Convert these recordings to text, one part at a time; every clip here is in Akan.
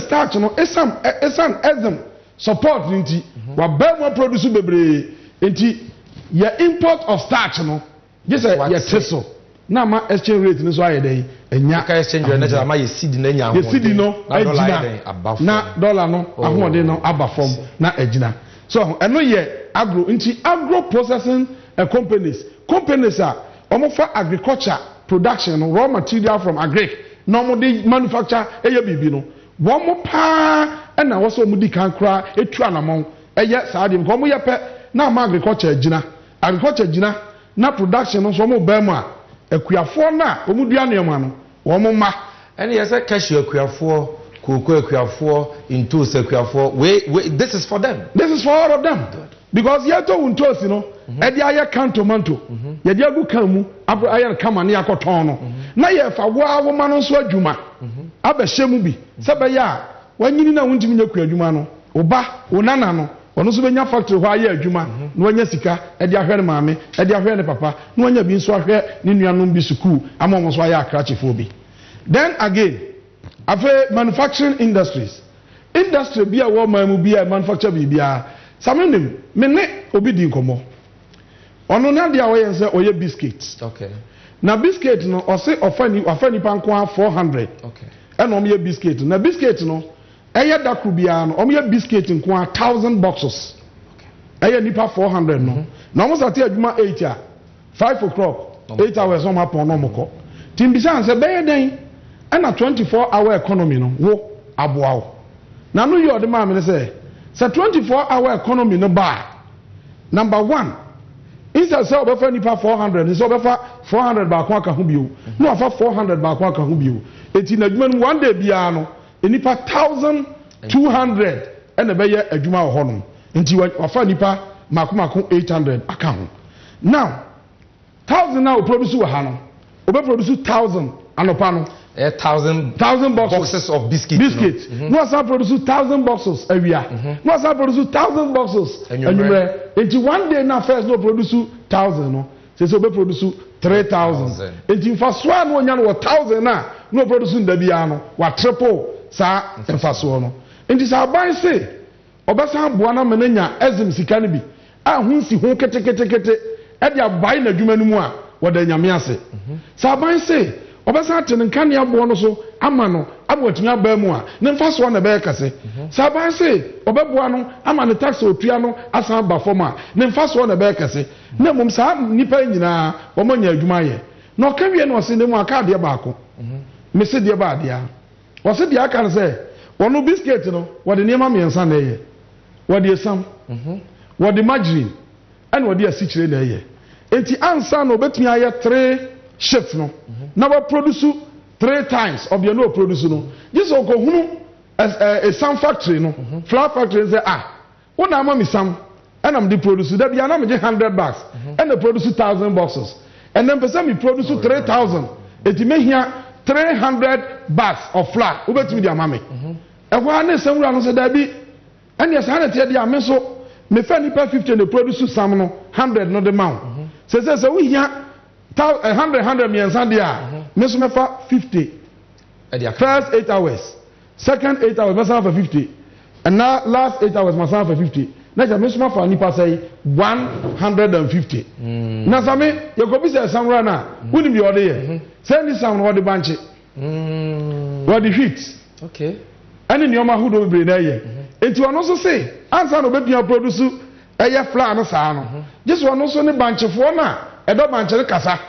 starch no esam support nti wa ba mo produce bebre nti ya import of starch no just ya teso na ma exchange rate ni so ayede enya ka exchange rate na ma ye seed na nya ye seed no agina na dollar no ahode no aba form na agina so eno ye agro processing companies are almost for agriculture production raw material from agric no dey manufacture eye bibi no wo mo pa na wo so mo di kan kra etu anamon eye saade ko mo ye pe na ma agriculture gina na production no so mo ba mu a akuafo na wo mo dua ne ma no wo mo ma ene ye say cashew akuafo cocoa akuafo into akuafo we this is for them. This is for all of them. Good. Because ye to untosi no e dia ye kan tomato ye dia gu kan mu aye kama ne yakoton no na ye fa wo awoma no so adwuma abehye mu bi se be ya wanyini na wuntimi nyaku adwuma no oba onana no ono so benya factory ho aye adwuma na wanya sika e dia hwe ne maame e dia hwe ne papa na wanya bi nso ahwe ne nuanom bi school amom so aye akrachefo bi. Then again afa manufacturing industry bi a wo mamu bi a manufacture bi bia samenim mene obi di nkomo ono na dia wo yense oye biscuit. Okay. Na biscuit no ose ofani panko 400. Okay. And omo ye biscuit na biscuit no eye dakru bia no omo ye biscuit nko 1000 boxes. Okay. Eye nipa 400 no. Na omo sate adwuma 8 a 5 o'clock 8 hours on mapon no moko. Timbisa nse beye den na 24-hour economy no wo aboawo. Na no you the man me say 24-hour economy no ba. Number 1, instead say obefa nipa 400, so obefa 400 ba kwa ka hu bio. No afa 400 ba kwa ka hu bio. Eti na adwuma no one day bia no nipa 1200 ene be ye adwuma ho no. Enti wafa nipa mako 800 aka ho. Now 1000 now produce wa ha no. Obe produce 1000 anopa no. 1,000 boxes of biscuits. No, I produce 1,000 boxes every year. No, I produce 1,000 boxes. And you one day now first no produce 1,000. No, so we produce 3,000. And you first one when you 1,000 now no producing the biano. What triple sa and first one. And this our buy say. Obasa buana menenya ezim sikanibi. Ah hunsi hon kete. Edia buy na juma numwa. Wada nyamiase. Sa buy say. Obasa atene kan ya bo no so ama no abotumi aba mu a ne mfa so na be kase saban se obeboa no ama ne tax otua no asan ba form a ne mfa so na be kase na mum sa nipa nyina wo manya adwuma ye na okawie no se ne mu aka de baako me se de ba de a wo se de aka se wono biscuit no wo de niam amiensa na ye wo de esam wo de margarine and wo de asichire na ye enti ansa no obetumi aye 3 shifts no na we produce 3 times of your no produce no just go hunu a some factory no flour factory say when am me some and am the produce that be am 100 bags and they produce 1,000 boxes and then person me produce 3,000 it may here 300 bags of flour we bet me the amame e wa na semura no say that be and yes how dey am so me fa nipa 50 they produce some no 100 no the amount say we here 100 miensa dia meso mefa 50 first 8 hours second 8 hours meso for 50 and now last 8 hours meso for 50 na ja meso mefa nipa say 150 na same yakobi say samra na woni bi ode ye say ni sam no ode banche what the heat okay ani ni oma hudo be na ye enti ono so say ansa no be bia produce eye flour no sa no just ono so ne banchefo na edo banchere kasa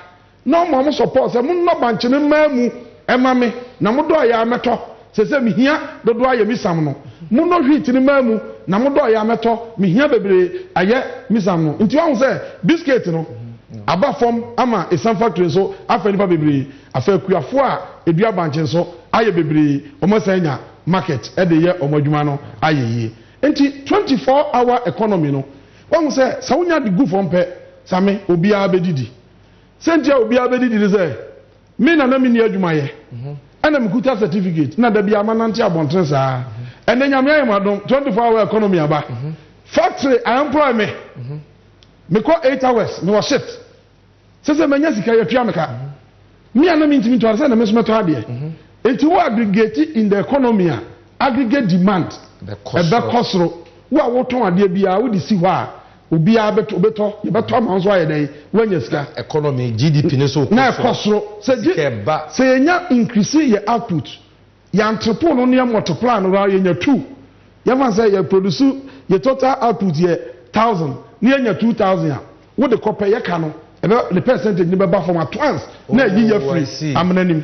no mo support se mo no banchere mamu emame na mo do ya meto se mi hia do ya mi sam no mo no hwit ni mamu na mo do ya meto mi hia bebre aye mi sam no nti won se biscuit no aba form ama e sam factory so afa nipa bebre afa kuafo a edua banchere so aye bebre o mo sanya market e de ye o madwuma no aye yi nti 24-hour economy no won se sa wonya de gu form pe same obi abedidi sentia obi abedidi de say me na mi ni adwuma ye ana mikuta certificate na da bia manante abontre saa ene nyame ayemadom 24-hour economy aba factory I employ me me ko 8 hours me was shift se manya sika ya tua meka me ana mi ntimi to arse na me so meto ade enti wo aggregate in the economy aggregate demand ebe kosoro wo a woton ade bia wo di si ho a obi a beto ma so ayedai wanya sika economy GDP ne so na kosoro se yenya increase your output ya entrepreneur no ne multiply no ra yenya 2 ya fan say ya produce your total output ye 1000 ne yenya 2000 wo de copper ye ka no the percentage ni beba from at once na yi ye free amnanim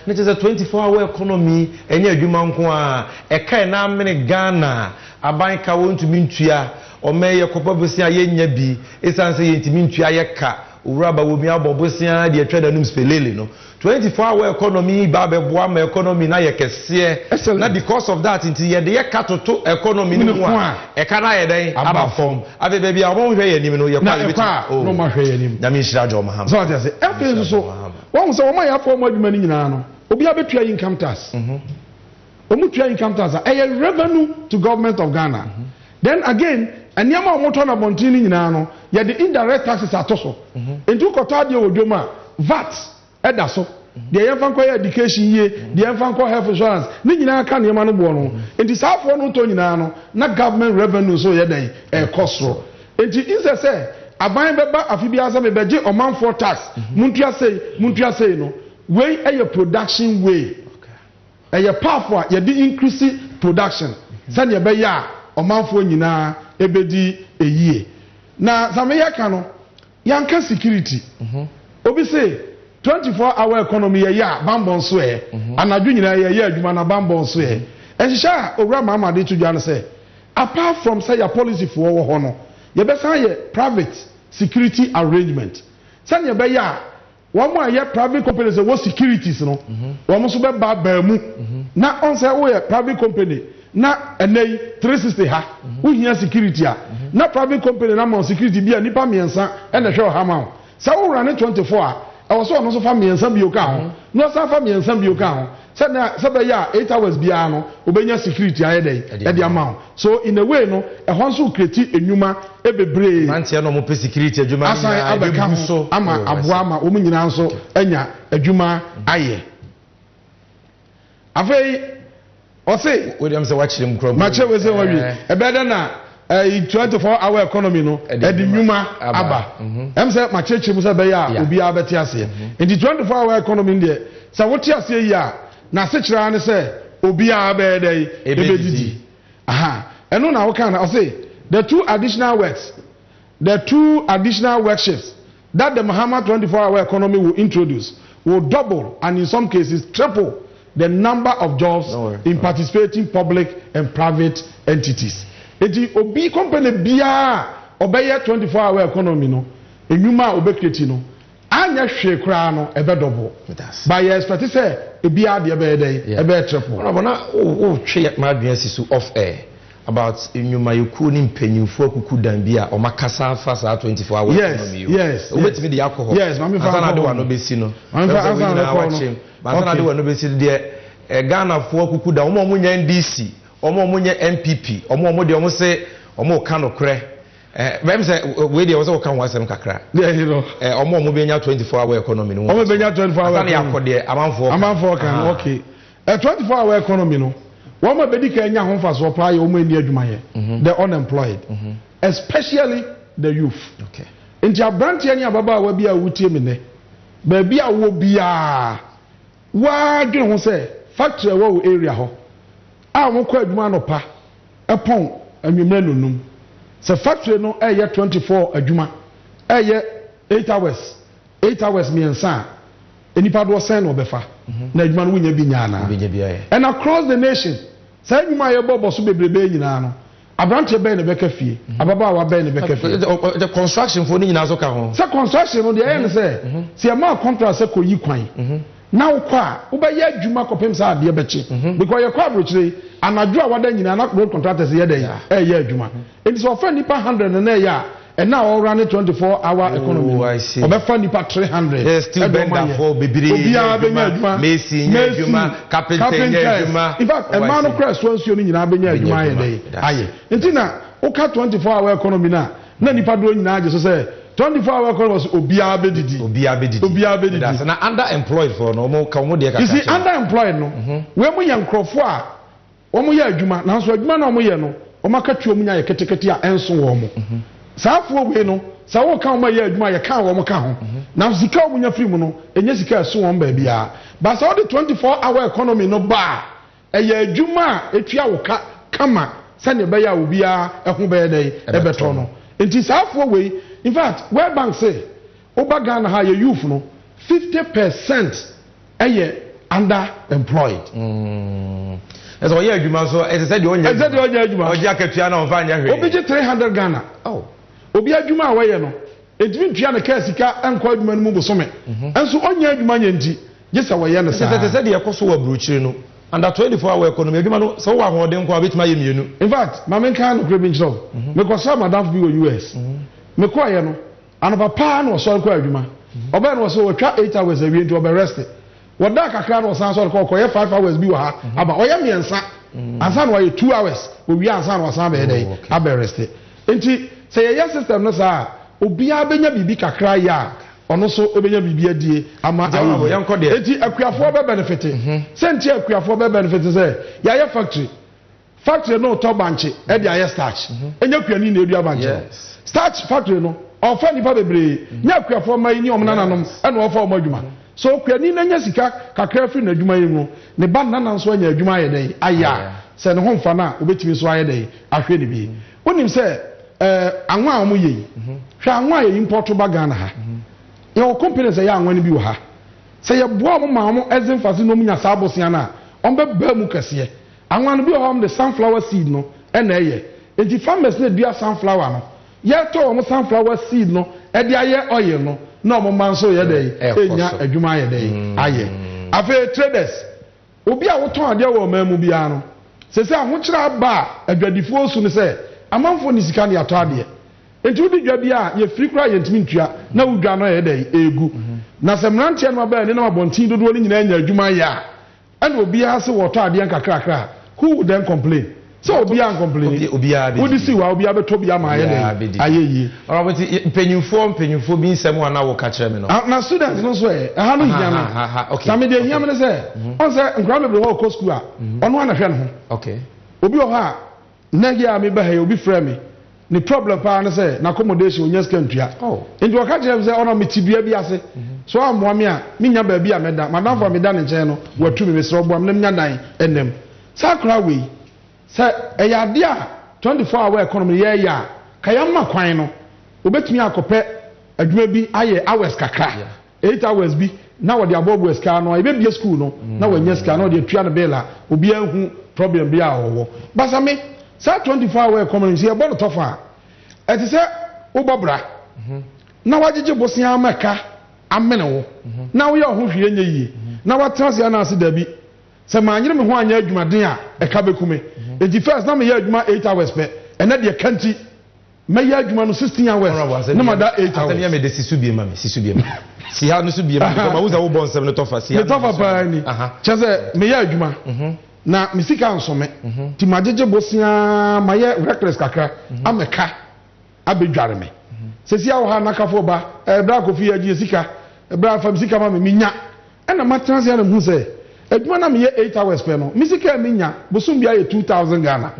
it is a 24-hour economy enya adwuma nko a e kai na amene Ghana aban ka won to mintua o meye kopabosia ye nya bi esanse ye ntimi ntua ye ka uraba wo mi abobosia de atwa danum spelele no 24-hour economy ba beboa ma economy na ye kese na because of that nti ye de ye katoto economy ni mu a e ka na ye den aba form ave baby a won hwe ye nim no ye kwale bit no ma hwe ye nim na mi shira jo Mahama so that say efe so won say won ya form adwuma ni nyina no obi abetua income tax omutua income tax a revenue to government of Ghana then again anyama omoto na bontini nyina no ye the indirect taxes atoso entu koto ade odwoma VAT eda so de yemfa nko education ye de yemfa nko health insurance ni nyina aka ne no bo no enti safo no to nyina no na government revenue so ye den cost enti inse say aban beba afibia asa bebeje omanfo tax muntua sei no way a production way a powerful ye de increase production say ye be ya omanfo nyina ebedi eyie na sameya ka no yanka security obi say 24-hour economy ya bambon so anadwo nyina ya adwuma na bambon so ehihia owura Mahama de tudwa no say apart from say your policy for wo ho no ye be say ye private security arrangement say ye be ya wo mo aye private company say wo securities no wo mo so be ba mu na on say wo ye private company na enei 360 ha wo hia security a na private company na mo security bia nipa miensa e na hwe hama say wo run 24 a also no so fa miensa bi oka ho no so fa miensa bi oka ho say na say be ya 8 hours bia no obenya security ayedai e de amount so in a way no e hon so create enuma e bebre mantia no mo pe security adwuma ni abeka so ama aboa ma o nyina nso anya adwuma aye afei o say William say watch him krom ma che we say wawi e be da na 24-hour economy no edi nyuma aba em say ma cheche mu say be ya obi abeti ase in the 24-hour economy there say what ase yi a na se kira ne say obi abe dey ebedidi eno na wo kan na say the two additional work shifts that the Mahama 24-hour economy will introduce will double and in some cases triple the number of jobs in participating public and private entities. Eti obi company bia obeye 24-hour economy no enwuma obeketi no anya hwe kra no ebe double by your expect say ebia de ebe dey ebe triple na o hwe ma adwen asisu off air about enwuma yeku ni mpanyimfo akuku dan bia o makasa fa sa 24-hour economy yes obetimi de yakọ yes mami fa na de wa no besi no na de wa no besi de Ghana fo akuku dan omo nya NDC omo nya MPP omo de omo se omo ka no kre bem se we de o se ka ho asem kakra omo be nya 24-hour economy no omo be nya 24-hour na yakode amanfo kan okay 24-hour economy no woman be di ka nya ho faso pa ya omo eni adwuma ye the unemployed especially the youth okay nti abrantie ni ababa wa bia wutie me ne ba bia wo bia wa dwe ho se factory wo area ho a mo kwa adwuma no pa epon anwumre nonum se factory no eye 24 adwuma eye 8 hours miensa enipa do sen no befa na adwuma no wonya bi nyaana and across the nation say adwuma ye bobo so bebrebe nyina no abrante be ne beka fie ababa wa be ne beka fie the construction for ni nyina so ka ho se construction no de eye ne se se ma contract se ko yi kwan now kwa ubaye adwuma kopem sa ade beche because your kwa brochire anadwo a wada nyina na road contractors ye dey ye adwuma it is offer nipa 100 na ya and now all run 24-hour economy obefa nipa 300 yes still bend that for bibiri obia benya adwuma mason adwuma carpenter adwuma in fact a man no cross one so nyina benya adwuma ye dey aye ntina uka 24-hour economy na nipa do nyina age so say 24-hour economy was obia bedidi that's na underemployed for no mo ka mo de ka you see underemployed no we mo yankrofo a omo ye adwuma nanso adwuma na omo ye no omo akatwa omo nya ye ketekete a enso wo mo saafo we no sa wo ka omo ye adwuma ye ka wo mo ka ho na sika omo nya free mu no enye sika eso wo mba bia ba sa wo the 24-hour economy no ba eye adwuma etua wo ka kama sane be ya obi a eho be dey ebeto no enti saafo we in fact World Bank say oba Ghana ha ye youth no 50% eye underemployed. Eso ye adwuma so e say de onya. E say de onya adwuma. Oji akatua na onfa anya hwe. Obi je 300 Ghana. Oh. Obi adwuma a waye no. Edimi tua na ka sika enko adwuma no mu bosome. Enso onya adwuma nya nti je say waye no sa. Say de yekoso wa bruchiri no. Under 24-hour economy adwuma no so wa hoden ko abetima ye mienu. In fact, ma men kan no krebin show. Me ko sa madam bi go US. Me ko aye no. Anopa pa na so ko adwuma. Oba no so watwa 8 hours a week to be rested. Wada kakra no san so ko ye 5 hours bi wa ha aba oye miensa ansa no ye 2 hours obi ansa no san be dey aba rested. Enti say ye system no sa obi abenya bibi kakra ya ono so obenya bibi adie ama awo yanko de. Enti akuafo be benefit. Senti akuafo be benefit say ya ye factory no to banche e dey aye starch enya kuani na edu abanche starch factory no ofa nipa bebre nya akuafo mai ni omnananom e no ofa omadwuma so kwani na nya sika kakra fi na adwuma yi mu ne ba nana nso anya adwuma ye den aya se ne ho mfa na obetimi so aye den ahwe ne bi onim se anwa a mo ye hwe anwa ye import ba Ghana ha ye o company se ya anwa ne bi wo ha se ye boa mo ma mo ezin fase no munya sabosia na on be ba mu kase anwa no bi ho the sunflower seed no e na ye enti farmers na dua sunflower no ye to mo sunflower seed no e dia ye oil no no mo man so ye dey enya adwuma ye dey aye afa traders obi a woton ade wo mamu bia no se ahokyera ba adwadifo su ne se amanfo ni sika ne ato ade enti wodi dwa bia ye firi kra ye ntimi ntua na wudwa no ye dey egu na se mrantie no ba ne na mabontin dodo ni nyina anya adwuma ya ana obi a se woto ade nkakrakra who would then complain so obi an complain wodi si wa obi abeto bia ma ye dey ayeyi alright penyimfo bi nsem wa na wo ka kire me no na students no so ha no hia me okay same de hia me say on say nkra me ho ko school a ono ana hwe no ho okay obi o ha na hia me ba ha obi frɛ me ni problem pa na say na accommodation onya ska ntua enti o ka kire me say ono me tibia bi ase so amoa me a minya ba bi a meda madam for me da ne nkyɛn no watu me mesrɛ obo am na minya dan enem sakra we say eyade a 24-hour economy ye ya kayamma kwan no obetumi akopɛ adwuma bi aye hours kakra 8 hours bi na wode abobo ska no ebe bia school no na wanya ska no de tua no bela obi ahu problem bi a owo basame say 24-hour economy se ebo no tofa eti se ubobra na wagege bosia amaka amene wo na wo ye ho hwie nya yi na watrase na ase dabi se manyere me ho anya adwumaden a eka bekume enti first na me ye adwuma 8 hours pe ena de kanti me ye adwuma no 16 hours na ma da 8 hours atania me de sisu bie ma si ha no su bie ma ko ma wuza wo bon sem no tofa si ha no tofa pa ni cheze me ye adwuma na me sika nsome ti magege bosia ma ye reckless kakra ameka abedware me se si awo ha nakafo ba bra kofi ya ji sika bra fam sika ma me nya ena matranse ya na hu se adwuma na me ye 8 hours pe no me sika me nya bosum bia ye 2000 Ghana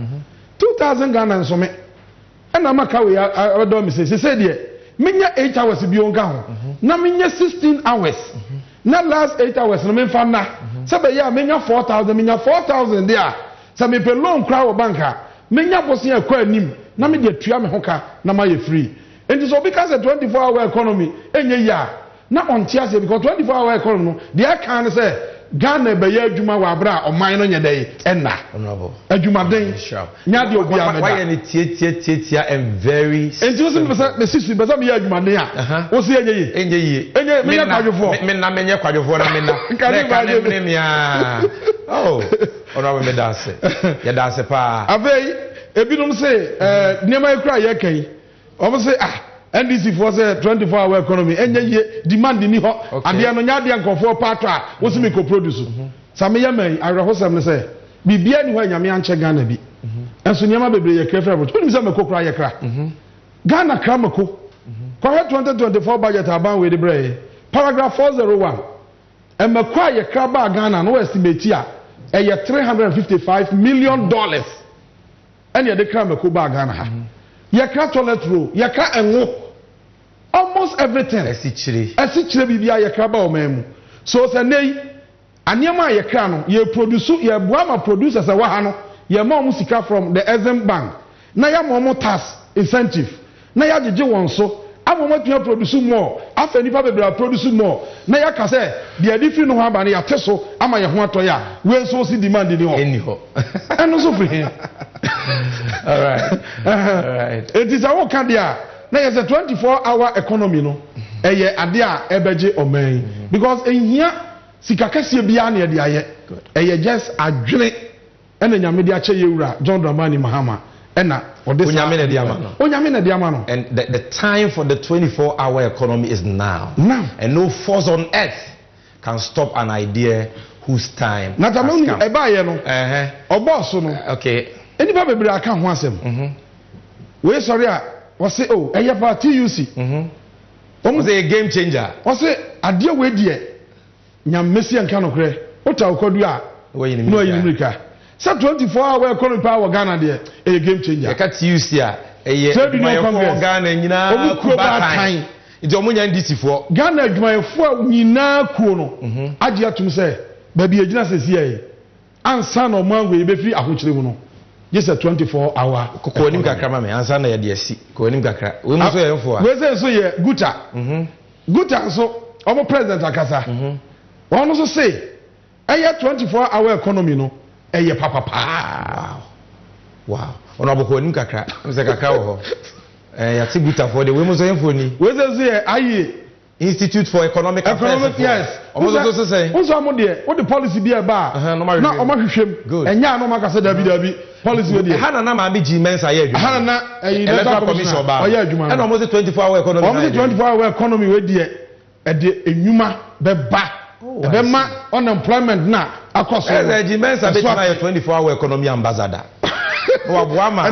2000 Ghana nsome ena maka we do me se de me nya 8 hours bi on ga ho na me nya 16 hours na last 8 hours no me fa na se be ya me nya 4000 me nya 4000 there se me pe loan kra wo banka me nya bosia kwa anim na me de tua me hoka na ma ye free enti so because a 24-hour economy enye ya na on tia se because 24-hour economy no they can say Ghana be ya adwuma wa bra oman no nya dey enna honorable adwumaden nya de obi ameda why any tie and very enti wo se me sisi be se me ya adwumaden a wo se enye yi me nya kwadwofo me na me nya kwadwofo na me na ka ne me ya oh honorable me dance ya dance pa abei ebinom se niema ekura ye kan omo se NDC for say 24-hour economy enye ye demand ni ho ade no nya de nkofo pato a wo se me ko produce same ya man arehosam ne say bibia ni ho anyame anche Ghana bi enso niema bebre ye krefra but onim se me kokra ye kra Ghana kra mako ko 2024 budget aban we de bre paragraph 401 emekwa ye kra ba Ghana no estimate a $355 million. And the crime of Kuba Ghana. Yaka toilet roll, yaka and almost everything. Esichire bibia yaka ba omemu. So say nay anyama yaka no ye produce ye boama producers wa no ye ma musika from the Exim Bank. Na ya mo tax incentive. Na ya jeje won so amoma tua produce more afa nipa bebra produce more na ya ka say the edifi no ho aba na ya teso ama ye ho atoya we so si demand ni ho eniho eno so free. All right. It is our candia. Now it's a 24-hour economy, no. Eye adia ebeje omen because in here sikakese bia na de aye. Eye just adwene ena nyame de ache yewura John Dramani Mahama ena onyame na de ama no. And the time for the 24-hour economy is now. And no force on earth can stop an idea whose time has come. Eba ye no. Oboso no. Okay. Anybody bebre aka ho asem. We sorry a we say oh eye pa TUC. Was a game changer. We say ade we die nyam mesi anka no kre. Ota okodu a no yinimrika. Say 24-hour economy power Ghana there a game changer. E ka TUC a eye Ghana nyina obukuo ba tan. Nti omunya NDC fo. Ghana adwumayefo nyina kuo no. Age atum say ba bi agina sesi e. Ansa no mango e be free ahokyere mu no. Just a 24-hour. Kokonim kakra ma me ansa na ye de asi. Kokonim kakra. We mo so ye mfo a. We say so ye Guta. Guta so omo president akasa. Won so say eye 24-hour economy no eye papa pa. Wow. Ono abokonim kakra. We say kakra wo ho. Ya ti Guta for the we mo so ye mfo ni. We say so ye aye Institute for Economic Affairs. Yes. Omo so say. Wonso amo de what the policy be aba. Na omo hwehwem. Enya no maka say dabi. Policy we dey. Hana na ma be G-Mensa ye adwuma. Hana na electoral commission ba. Oye adwuma. And almost 24-hour economy. Almost 24-hour economy we dey e dey enwuma be ba. E be ma unemployment na akoso. G-Mensa be na 24-hour economy ambassador. Wabuama.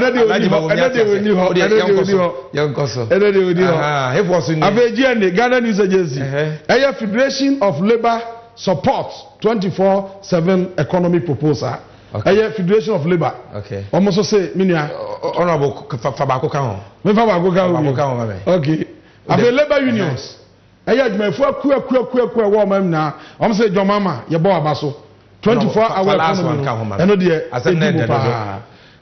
Ghana News Agency. Federation of Labour Support 24/7 economy proposal. Federation of Labour. Okay. Almost say minia. Honorable Fabako Kaho. Okay. Labour unions. Adwumayefo akua woman na. Say John Mama ye bo abaso. 24-hour economy. Eno de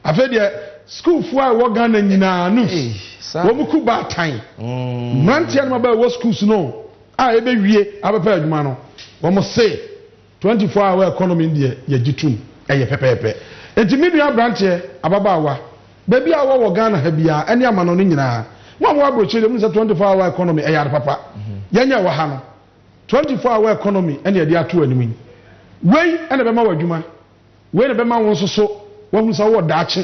after the school for what Ghana nyina news wo muku ba tan mantia no ba wo schools no a ebe wie abepa adwuma no wo mo say 24-hour economy there ye gitum eye pepepe enti midua branche ababawa baby a wo Ghana ha bia ene amano no nyina wo mo abroche dem say 24-hour economy eye papa yenya wo ha no 24-hour economy ene ye de ato animi wei ene be ma wadwuma wei ne be ma won soso wọ́n sọ wọ́n dàchí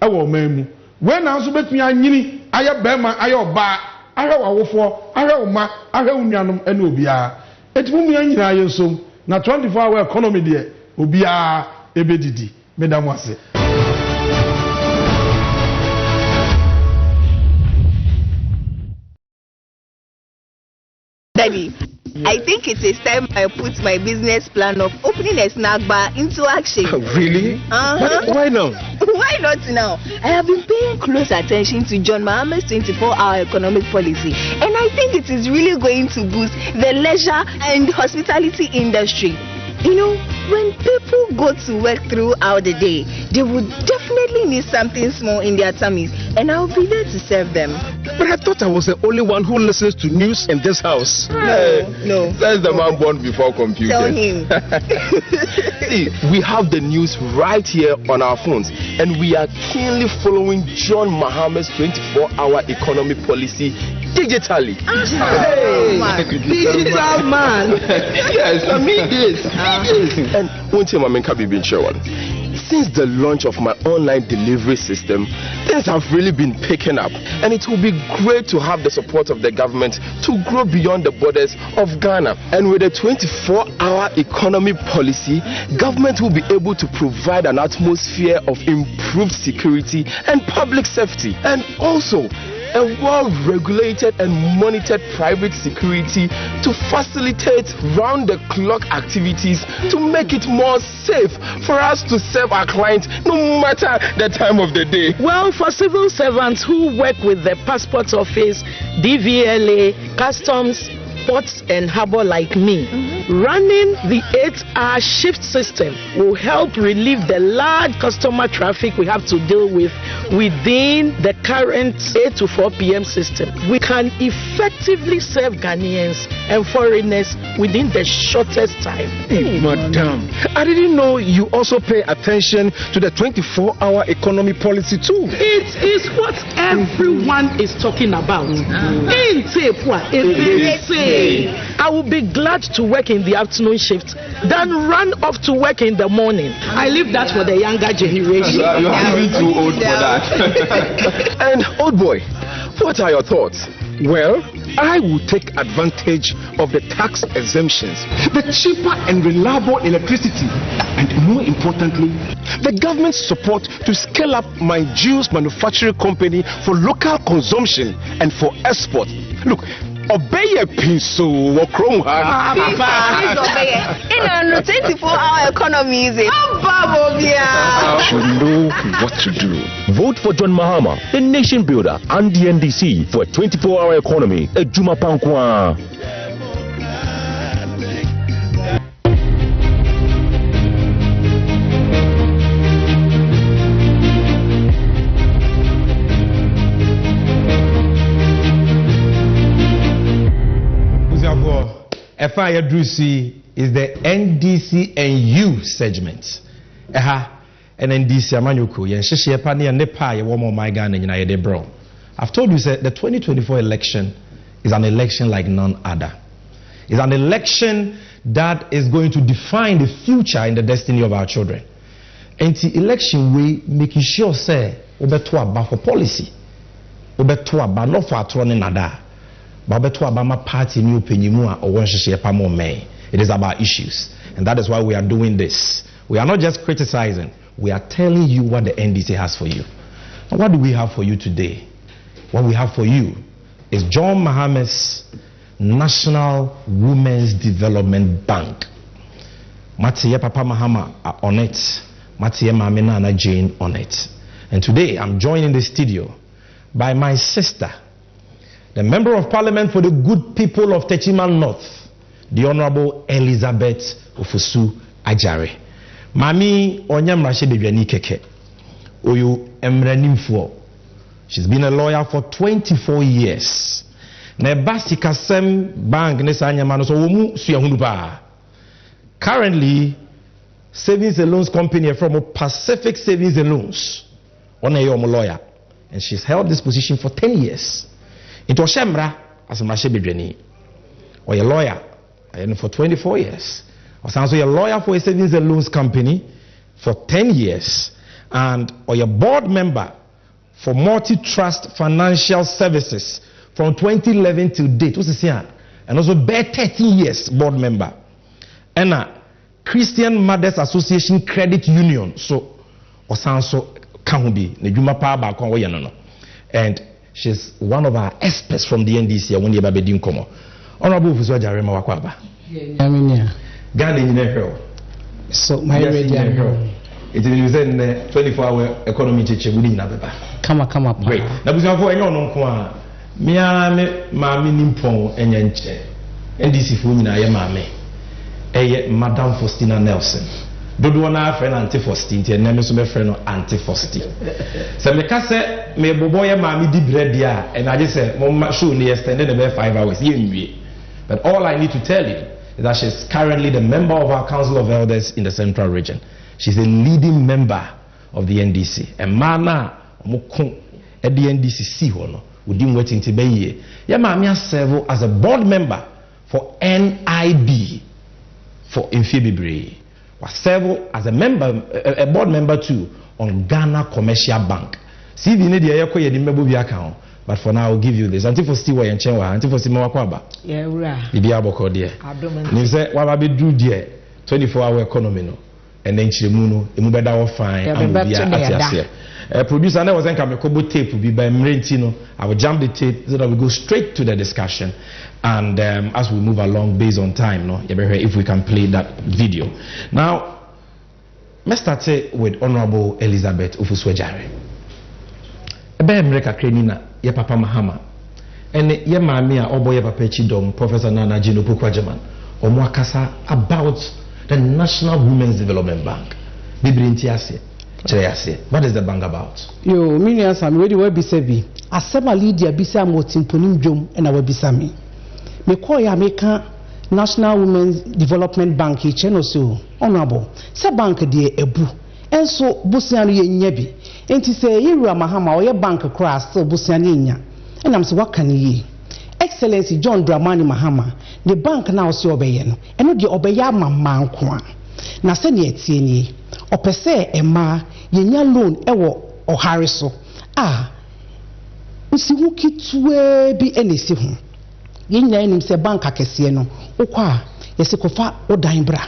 ẹ wọ̀ ọmọ ẹ̀mú wẹ́n náà nso bẹ́tùmí anyini ayẹ bẹ́ẹ̀ma ayẹ ọba ahẹ́ wàwọ́fọ́ ahẹ́ ọma ahẹ́ onuanum ẹni obiara eti mu yẹn nyinaa yẹn nsom na 24-hour economy deɛ obiara ebe didi mẹ́dàmú ase. Daddy, I think it is time I put my business plan of opening a snack bar into action. Really? Why now? Why not now? I have been paying close attention to John Mahama's 24-hour economic policy, and I think it is really going to boost the leisure and hospitality industry. You know, when people go to work throughout the day, they would definitely need something small in their tummies, and I'll be there to serve them. But I thought I was the only one who listens to news in this house. No. That's the man born before computers. Tell him. See, we have the news right here on our phones, and we are keenly following John Mahama's 24-hour economy policy digitally. Digital man. Yes, I mean this. And one thing I'm being sure. Since the launch of my online delivery system, things have really been picking up, and it will be great to have the support of the government to grow beyond the borders of Ghana. And with a 24-hour economy policy, government will be able to provide an atmosphere of improved security and public safety. And also, a well-regulated and monitored private security to facilitate round-the-clock activities to make it more safe for us to serve our clients no matter the time of the day. Well, for civil servants who work with the passport office, DVLA, customs, ports and harbor like me, running the 8-hour shift system will help relieve the large customer traffic we have to deal with within the current 8 to 4 p.m. system. We can effectively serve Ghanaians and foreigners within the shortest time. Hey, Madam, I didn't know you also pay attention to the 24-hour economy policy too. It is what everyone is talking about. I will be glad to work in the afternoon shift than run off to work in the morning. I leave that for the younger generation. You are too old for that. And old boy, what are your thoughts? Well, I will take advantage of the tax exemptions, the cheaper and reliable electricity, and more importantly, the government's support to scale up my juice manufacturing company for local consumption and for export. Look, obey a piece of Chrome. In a 24-hour economy, is it? You know what to do. Vote for John Mahama, the nation builder, and the NDC for a 24-hour economy. Ejuma Pankwa. FI Drusi is the NDC and U segment. And NDC Amanyoko, Yensheshe Pani and Nepa, Yewomo Maigan and United Bro. I've told you that the 2024 election is an election like none other. It's an election that is going to define the future and the destiny of our children. And the election we making sure say obeto aba for policy. Obeto aba not for atrone nada. It is about issues, and that is why we are doing this. We are not just criticizing, we are telling you what the NDC has for you. And what do we have for you today? What we have for you is John Mahama's National Women's Development Bank. Matiye Papa Mahama are on it. Matiye Mami Nana Jane on it. And today I'm joined in the studio by my sister, the Member of Parliament for the good people of Techiman North, the Honorable Elizabeth Ofusu Ajare. Mami Onyam Rashid Biani Keke. Oyu Emrenimfo. She's been a lawyer for 24 years. Nebasi Kasem Bank Nesanyamano so womu suyahunuba. Currently, Savings and Loans Company from Pacific Savings and Loans. On a lawyer. And she's held this position for 10 years. It was Shemra as a Mashebidreni, or a lawyer for 24 years. Or also a lawyer for a savings and loans company for 10 years, and or a board member for multi-trust financial services from 2011 till date. What's this here? And also 13 years board member. And Christian Mothers Association Credit Union. So, or also can be Nejuma Power and she's one of our experts from the NDC. When you babedi nkomo, Honorable Ofusu Ajare ma wakwaba. Ghana in April. So my radio. It is in 24-hour economy cheche wudi na beba. Come up. Great. Na busia for enyo no nko a. Mia me maami nimpon enye nche. NDC fu nyina ye maami. Eye Madam Faustina Nelson. Dodo na friend Auntie Faustina, tie na me so be friend no Auntie Faustina. Se me ka se me bobo ye maami di bread dia, and I just say mo show ni extended about 5 hours ye nwie. But all I need to tell you is that she's currently the member of our Council of Elders in the Central Region. She's a leading member of the NDC. And mana mukun at the NDC see hono within waiting to be here. Ya maami serve as a board member for NIB for Infibibre. Was serve as a member, a board member too on Ghana Commercial Bank. See the need ya koye di member bi account. But for now, I'll give you this. Until for still way and chenwa. Until for still mawakwaba. Yeah, ura. Bibi aboko dear. You say wababi do dear 24-hour economy no. And then chimuno, imubeda wa fine. And Producer, there was a Kamekobo tape be by Mrentino. I will jump the tape so that we go straight to the discussion. And as we move along based on time, no, if we can play that video. Now, let's start with Honorable Elizabeth Ufuswejare. America Krenina, ye Papa Mahama. And ye mamia obo ye Papa Chidom, Professor Nana Jino Pukwajaman, or Mwakasa about the National Women's Development Bank. What is the bank about? Yo, millions am ready we be sebi. Asema leader bi say motimponim dwom na we bi sami. Me call ya American National Women's Development Bank e cheno so. Honorable. Se bank de ebu. Enso busia no ye nya bi. Enti se Yewura Mahama o ye bank cross so busia no nya. Enam se waka ne yi. Excellency John Dramani Mahama, the bank now so obeye no. Eno de obeye amama nko a. Na se ne etie ni. Opese ema yenya loan ewo ohare so. Usi hu kitwe bi enesi hu. Yenya enim se bank akese no. Okwa yesi kofa odan bra.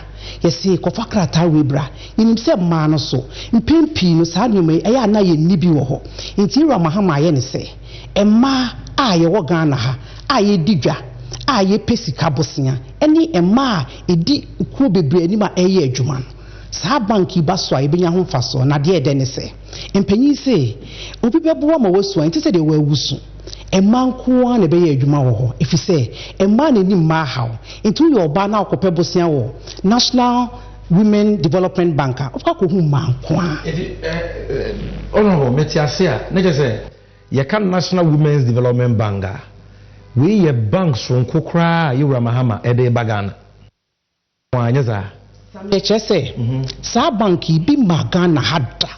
Yesi kofa krata we bra. Yenim se ma no so. Mpempi no sa nyome eya na ye nibi wo ho. Nti Yewura Mahama ye ne se ema ye wo Ghana ha ye digwa ye pesika bosia eni ema edi kuo bebre ani ma eye adwuma no. Sa banki baso a ebenya ho mfaso na de ede ne se empanyi se obi bebo ma wasu enti se de wa wusu ema nko a na be ye adwuma wo ho efise ema na ni ma hawo enti yo ba na akopɛ bosia wo National Women Development Bank of ka ko hu ma nko a honorable metiasia ne je se ye kan National Women's Development Bank we ye bank so nko kra Yewura Mahama ede bagana wanyeza Echese sa banki bi magana hada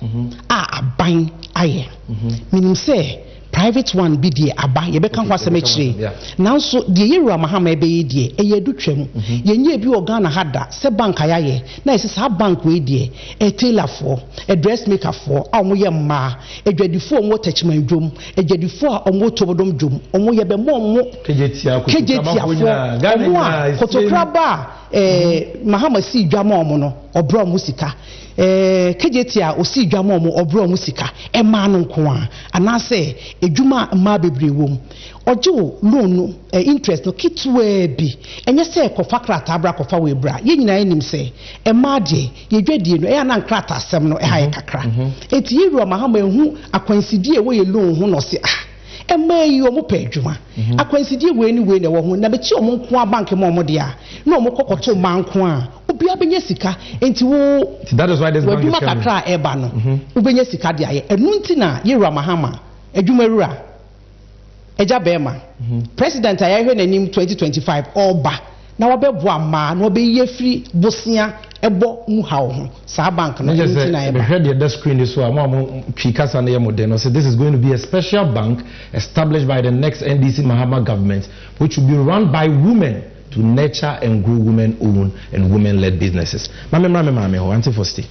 aban aye minim say private one bi die aba ye be kan kwase mechire nanso die Yewura Mahama ebe ye die eye dutwam ye nya bi organa hada se bank ayaye na ese sa bank we die e tailorfo e dressmaker fo a omo ye mma edwadifo omo tachman dwom edwadifo a omo tobodom dwom omo ye be mo kejetia fo omo a kotokraba Mahama si dwama omo no obro omo sika kejetia osi dwama omo obro omo sika e ma no nko a anase edwuma ma bebre wom ojewo loan no interest no kitwe bi enye se kofa krata abra kofa we bra ye nyina enim se e ma de ye dwadie no e na krata asem no e ha ye kakra eti Yewura Mahama ehu akwansidie we ye loan ho no se ema yi omo pa adwuma akwansidie we ni we na wo ho na be chi omo nko bank mo omo de a na omo kokoto manko a obi abenya sika enti wo that is why this bank is coming kakra eba no obenya sika de aye enu nti na Yewura Mahama adwuma rura eja bema president ayahwe nanim 2025 oba na wabebo ama na obeye free bosia ebo mu hawo ho sa bank no nti na eba heard the screen this so am twikasa na yemode no say this is going to be a special bank established by the next NDC Mahama government which will be run by women to nurture and grow women owned and women led businesses mame ho anti fosti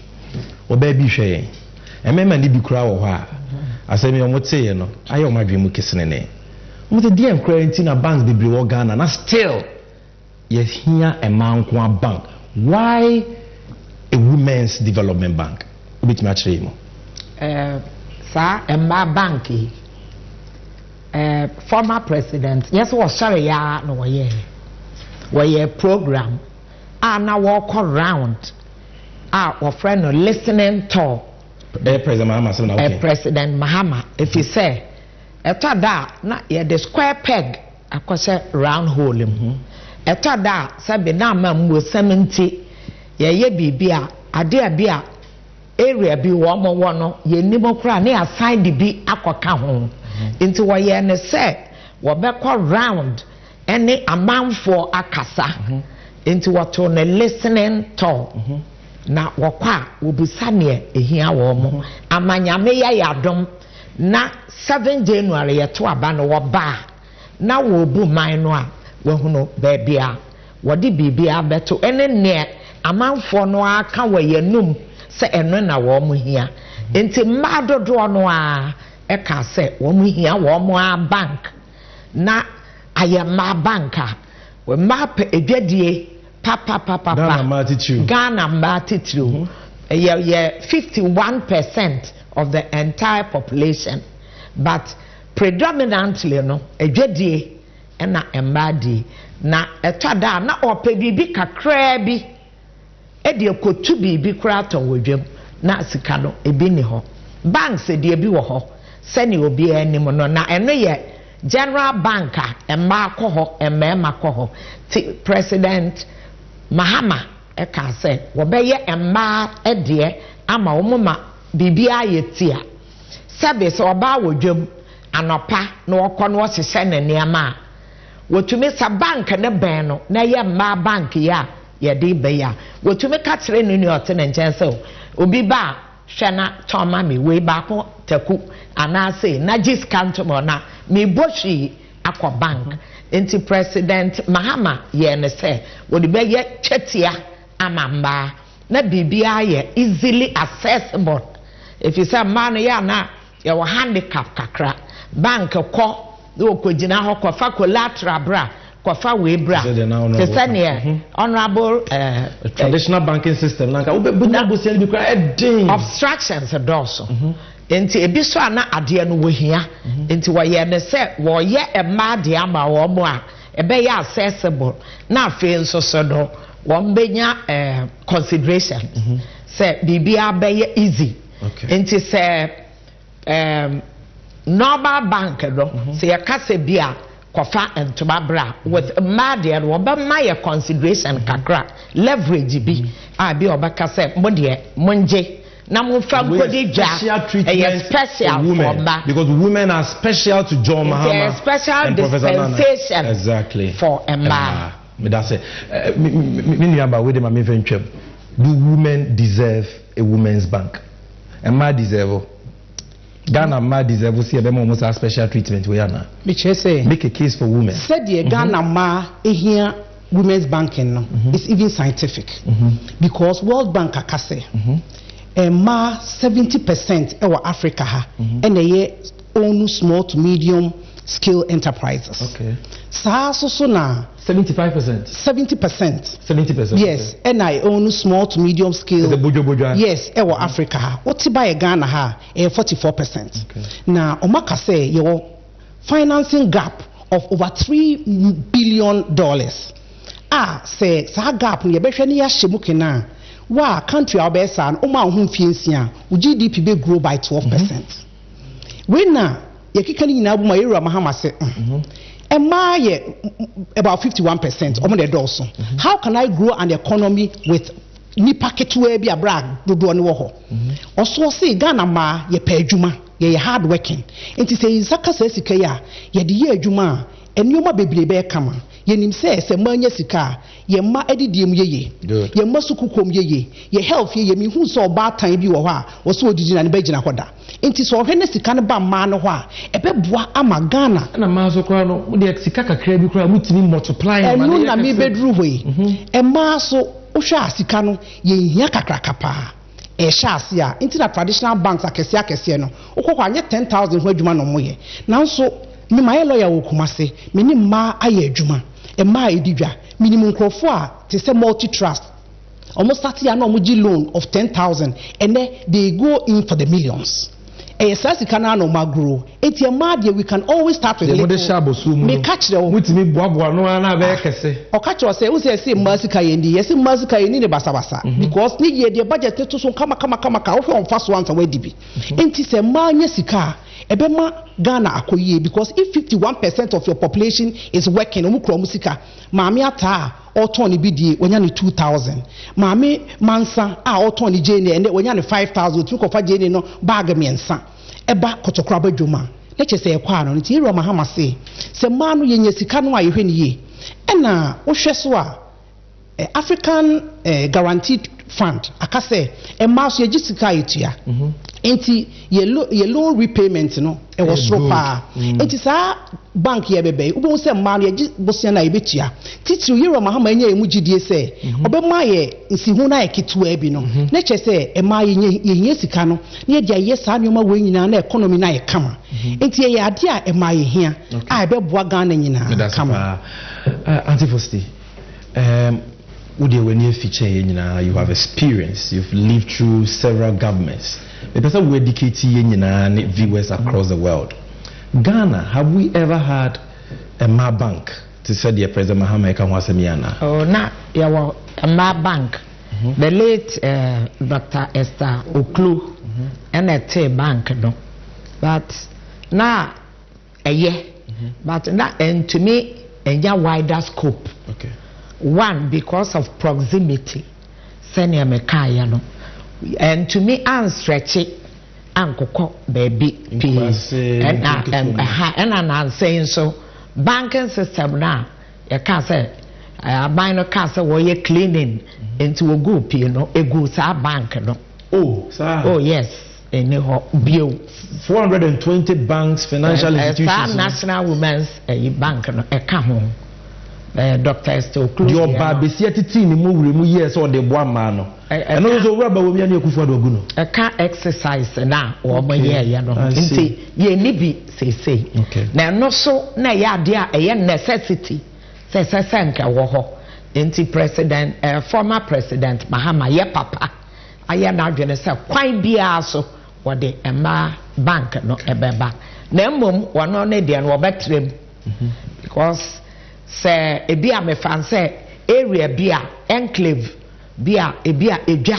oba bi hwe emema ni bi kura wo ho a asemi omote ye no ayo madwemu kesene ne omote die enkra nti na banks bebre wo Ghana na still yes here a man kwa bank why a women's development bank obitimi achire mo sa emma bank former president yes was sorry ya no we program na walk around our friend no listening to President Mahama President Mahama if he say eto da na the square peg akose round hole him eto da sabe na ma mwo 70 ye bibia ade bia area bi wo mo wo no ye nimo kra na assign de bi akoka ho nti wo ye ne say wo be kwa round any amount for akasa nti wo to na listening to na wakwa obisa ne ehia wo mo amanyame ya yadom na 7 January yeto aba no wo ba na wo bu man no a wo hunu baabia wo de bibia beto ene ne amanfo no aka wo yanum se eno na wo mo hia enti madodo no a e ka se wo mo hia wo mo a bank na ayema banka we map edwadie papa Ghana attitude yeah 51% of the entire population, but predominantly no edwadie na embadi na etada na ope bibi kakra bi e de kotu bibi kura to wodwam na sika no ebi ni ho banks de ebi wo ho sene obi anim no na eno ye general bank a emma akọ ho emma akọ ho ti president Mahama e ka say wo be ye emma e de ama wo ma bibi ayetia sabe so oba wodwam anopa na okọ no hyehyɛ ne niama wotumi sa bank ne ben no na ye mma bank ya ye de be ya wotumi ka kire no ni ote ne nkyɛn sɛ obi ba hwɛ na tɔma me we ba ko taku ana say na gis kanto na me boshi akɔ bank enti president Mahama ye ne sɛ wodi be ye chetia amamba na bibia ye easily accessible if you say man ya na ye wo handicap kakra bank kɔ do ko gina ho ko fa collateral bra ko fa we bra te sane honorable traditional banking system lanka wo be bu se bi kra edin obstructions adoso enti ebi so ana ade no wo hia enti wo ye ne se wo ye emma de ama wo mo a ebe ye accessible na afi nso so do wo mbenya consideration se bibia be ye easy enti se normal bank no say ya kase bia kofa entoma bra with mad and obama your consideration kakra leverage bi abi obaka say modie monje na mo fa godi dwa special women because women are special to John Mahama special dispensation exactly for Emma me that say me niaba we dey ma me ventwem do women deserve a women's bank? Emma deserve Ghana ma deserve see them almost a special treatment we are now. Make a case for women. Said the Ghana ma here women's banking no it's even scientific because World Bank akase ma 70% our Africa ha and they own small to medium scale enterprises. Okay. So na 75%. 70%. Yes, and I own small to medium scale. Yes, our Africa ha. What's by Ghana ha? 44%. Okay. Now, Omaka say your financing gap of over $3 billion. Say sa gap ni ebehwe ni ya shemuke na. Wa country obesa an oma ho fiensia, GDP be grow by 12%. When na yekika ni nyina bu ma yero Mahama say Emma about 51% omo de also. How can I grow an economy with nipa ketewa bi abra dodo ne wo ho? Also say Ghana ma ye pa adwuma, ye hard working. Enti say zaka say sika ya ye de ye adwuma enioma bebrebe kama. Ye nim say manya sika ye ma edidiem yeye. Ye ma sukukom yeye. Ye health ye mi hu so ba tan bi wo ho a wo so odidi na ne ba gina hoda. Enti so hwe ne sika ne ba ma no ho a ebeboa ama Ghana na ma so kra no wo de sika kakra bi kra mutimi multiply ma no na me bedru hoi e ma so wo hwa sika no ye hia kakra kapa e hwa ase a enti na traditional banks akese no ukokwa anye 10,000 ho adwuma no moye nanso me my lawyer wo Kumasi me ni ma aye adwuma e ma edidwa minimum nkrofo a te se multi trust almost 30 ya no mo gi loan of 10,000 and then they go in for the millions. No magro. We can always start with little. Me catch the mutimi boaboa no na be kese. O catch us say we say Masika yendi. Yes Masika yendi ne basabasa because ni ye the budget to so kama ka wo on fast ones away dibi. Enti say manya sika ebema Ghana akoye because if 51% of your population is working omukro musika maami ata otoni bidie wonya ne 2000 maami mansa a otoni jene ene wonya ne 5000 tu ko fa jene no bag miensa eba kotokra badwuma na che se ekwa no nti ero Mahama se ma no yenye sika no ayehwe ne ye ena wo hwe so a African Guaranteed Fund akase ma so ye sika etua enti ye loan repayment no e was so far enti sa bank ye bebe ubon se ma no ye bosia na ebetua titiri Euro Mahama enya emu gidie se obema ye nsihu na eketua bi no na che se e ma ye sika no na ye dia ye sa nyoma we nyina na economy na ye kama enti ye ade a e ma ye hia a ebeboa Ghana nyina kama Antifosti you have experience, you've lived through several governments. The person we educate viewers across the world. Ghana, have we ever had a Ma bank to say the President Mahama Ekamwasemiana? Oh, na yawa a Ma bank. The late Dr. Esther Oklu and a T bank no. But now a year. But now and to me a wider scope. Okay. One, because of proximity. Senior Mekaya no. And to me I'm stretching Uncle baby and I'm saying so banking system now you can't say buying a car where you're cleaning into a group, you know, a good bank no. Oh yes, in the bill 420 banks, financial institutions. National Women's Bank no a come Dr. Esther your babesiati team mu years or the one man. And also rubber will be any kufa a car exercise now or my year, you know. Ye nibi say. Okay. Now no so na ya dia a necessity. Says Sanka woho. Inti President former President Mahama ye papa. Aya na dwene say kwan bia so what the Emma bank no ebeba. Na mmom wono ne de no obetrem. Because say ebia me fan say area bia enclave bia ebia edwa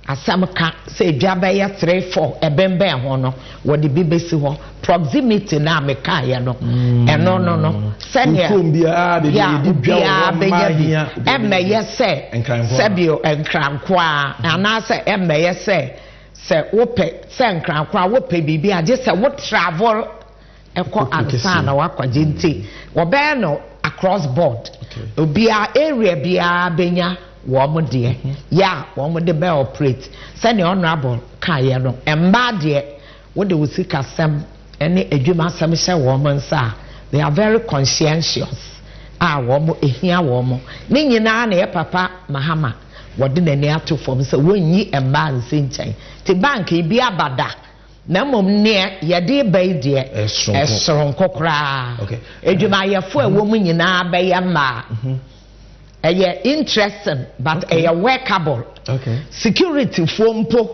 asamka say edwa be 3-4 ebembe ho no wo de bi besi ho proximity na meka ye no eno no senior bia de edwa benya emmeye say sebio enkrankwa ana say emmeye say wope say enkrankwa wope bibi age say wo travel eko ansa na wakwaje nti wo be no across board obia area bia benya wo de ya wo de be operate send honorable kai no emba de wo de usika sam ene adwuma sam hye wo nsa they are very conscientious wo ehia wo ne nyina na papa Mahama wo de nani ato fom se wonyi emba nse nchen ti bank bi abada na mom ne ye de bai de esron kokra edwuma ye fo ewo mu nyina ba ye ma interesting but workable security fo mpo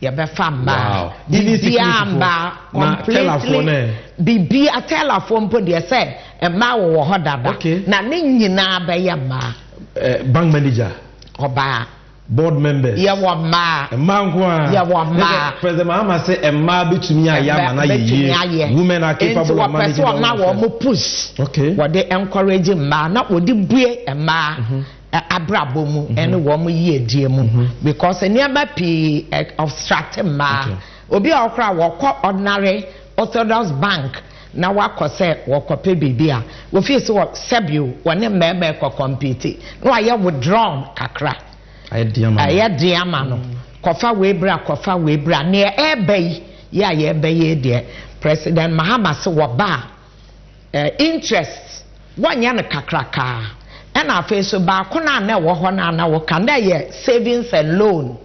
ye be famba bibia completely bibia telephone mpo de say e ma wo ho dada na ne nyina ba ye ma bank manager oba board members ya wa ma President Mahama say emma betumi ayama na ye women are capable of managing so ma wo mo push what they encourage ma na wo di bue emma abrabo mu ene wo mo ye die mu because eniaba p obstruct ma obi okra wo ordinary orthodox bank na wakose wokope bibia wo feel so sebio wone mmemme ko compete no aye withdrawn kakra aye diama no kofa webra ne ebei ya ye ebei de President Mahama se wo ba interest wanya ne kakraka and afi so ba ko na wo ho na wo kan da ye savings and loan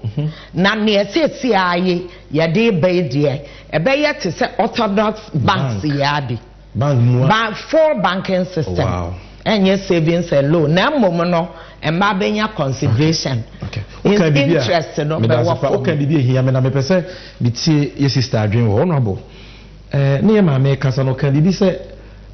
na ne sesi aye ye de ebei de ebei te se orthodox banks ya bi bank full banking system and yes savings and loan na mom no emma benya consideration interest no be wo can be here me na me pese bi tie ye sister adwen wo honorable ne ma me kasa no can be say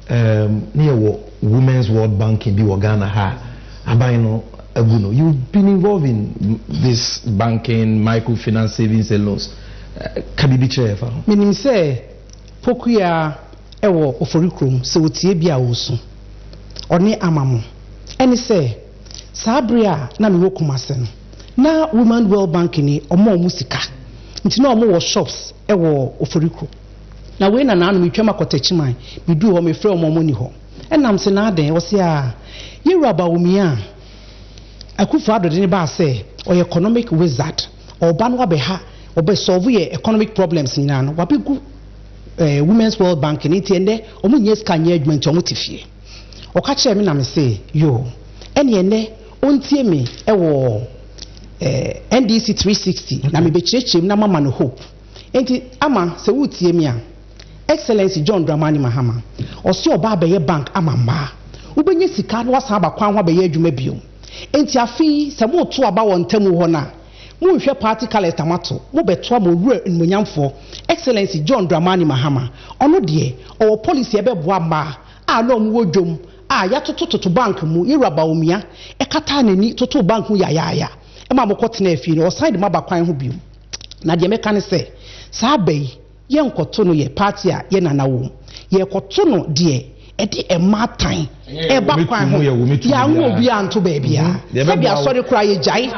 ne wo women's world banking bi wo Ghana ha aban no aguno you've been involved in this banking microfinance savings and loans can be chair fa menim say pokuya ewo oforikrom se wotie bia wosu oni amamu eni say sabria na me Kumasi na women world bank ni omo musika nti na omo wo shops ewo oforikro na we na anu metwa makotachiman bidu ho me frɛ omo ni ho enam se na aden wo se a yeraba wumia akufu adode ne ba se o economic wizard oba no abeha obe solve ye economic problems nyina no wabegu women's world bank ni tiende omo nye ska nye adwuma nti omo tifie o ka kire me na me se yo ene ene ontie me ewo NDC 360 na me be chirechim na mama no hope enti ama se wutie me a Excellency John Dramani Mahama osi oba abaye bank amamba ubenye sika no wasa aba kwan ho abaye adwuma bio enti afi se mo to aba won tamu ho na mo nhwe party colors tamato mo beto mo wura nmunyamfo excellency John Dramani Mahama ono de o policy ebeboa ma a no mo wodwom a ya toto bank mu iraba omia e kata nani toto bank mu ya e ma mo kotena afi no o side ma bakwan ho biom na de meka ne se sa bai ye nkoto no ye party a ye nanawo ye koto no de edi ematan e bakwan ho ya wo obi anto ba bia se bia sorry kra ye jai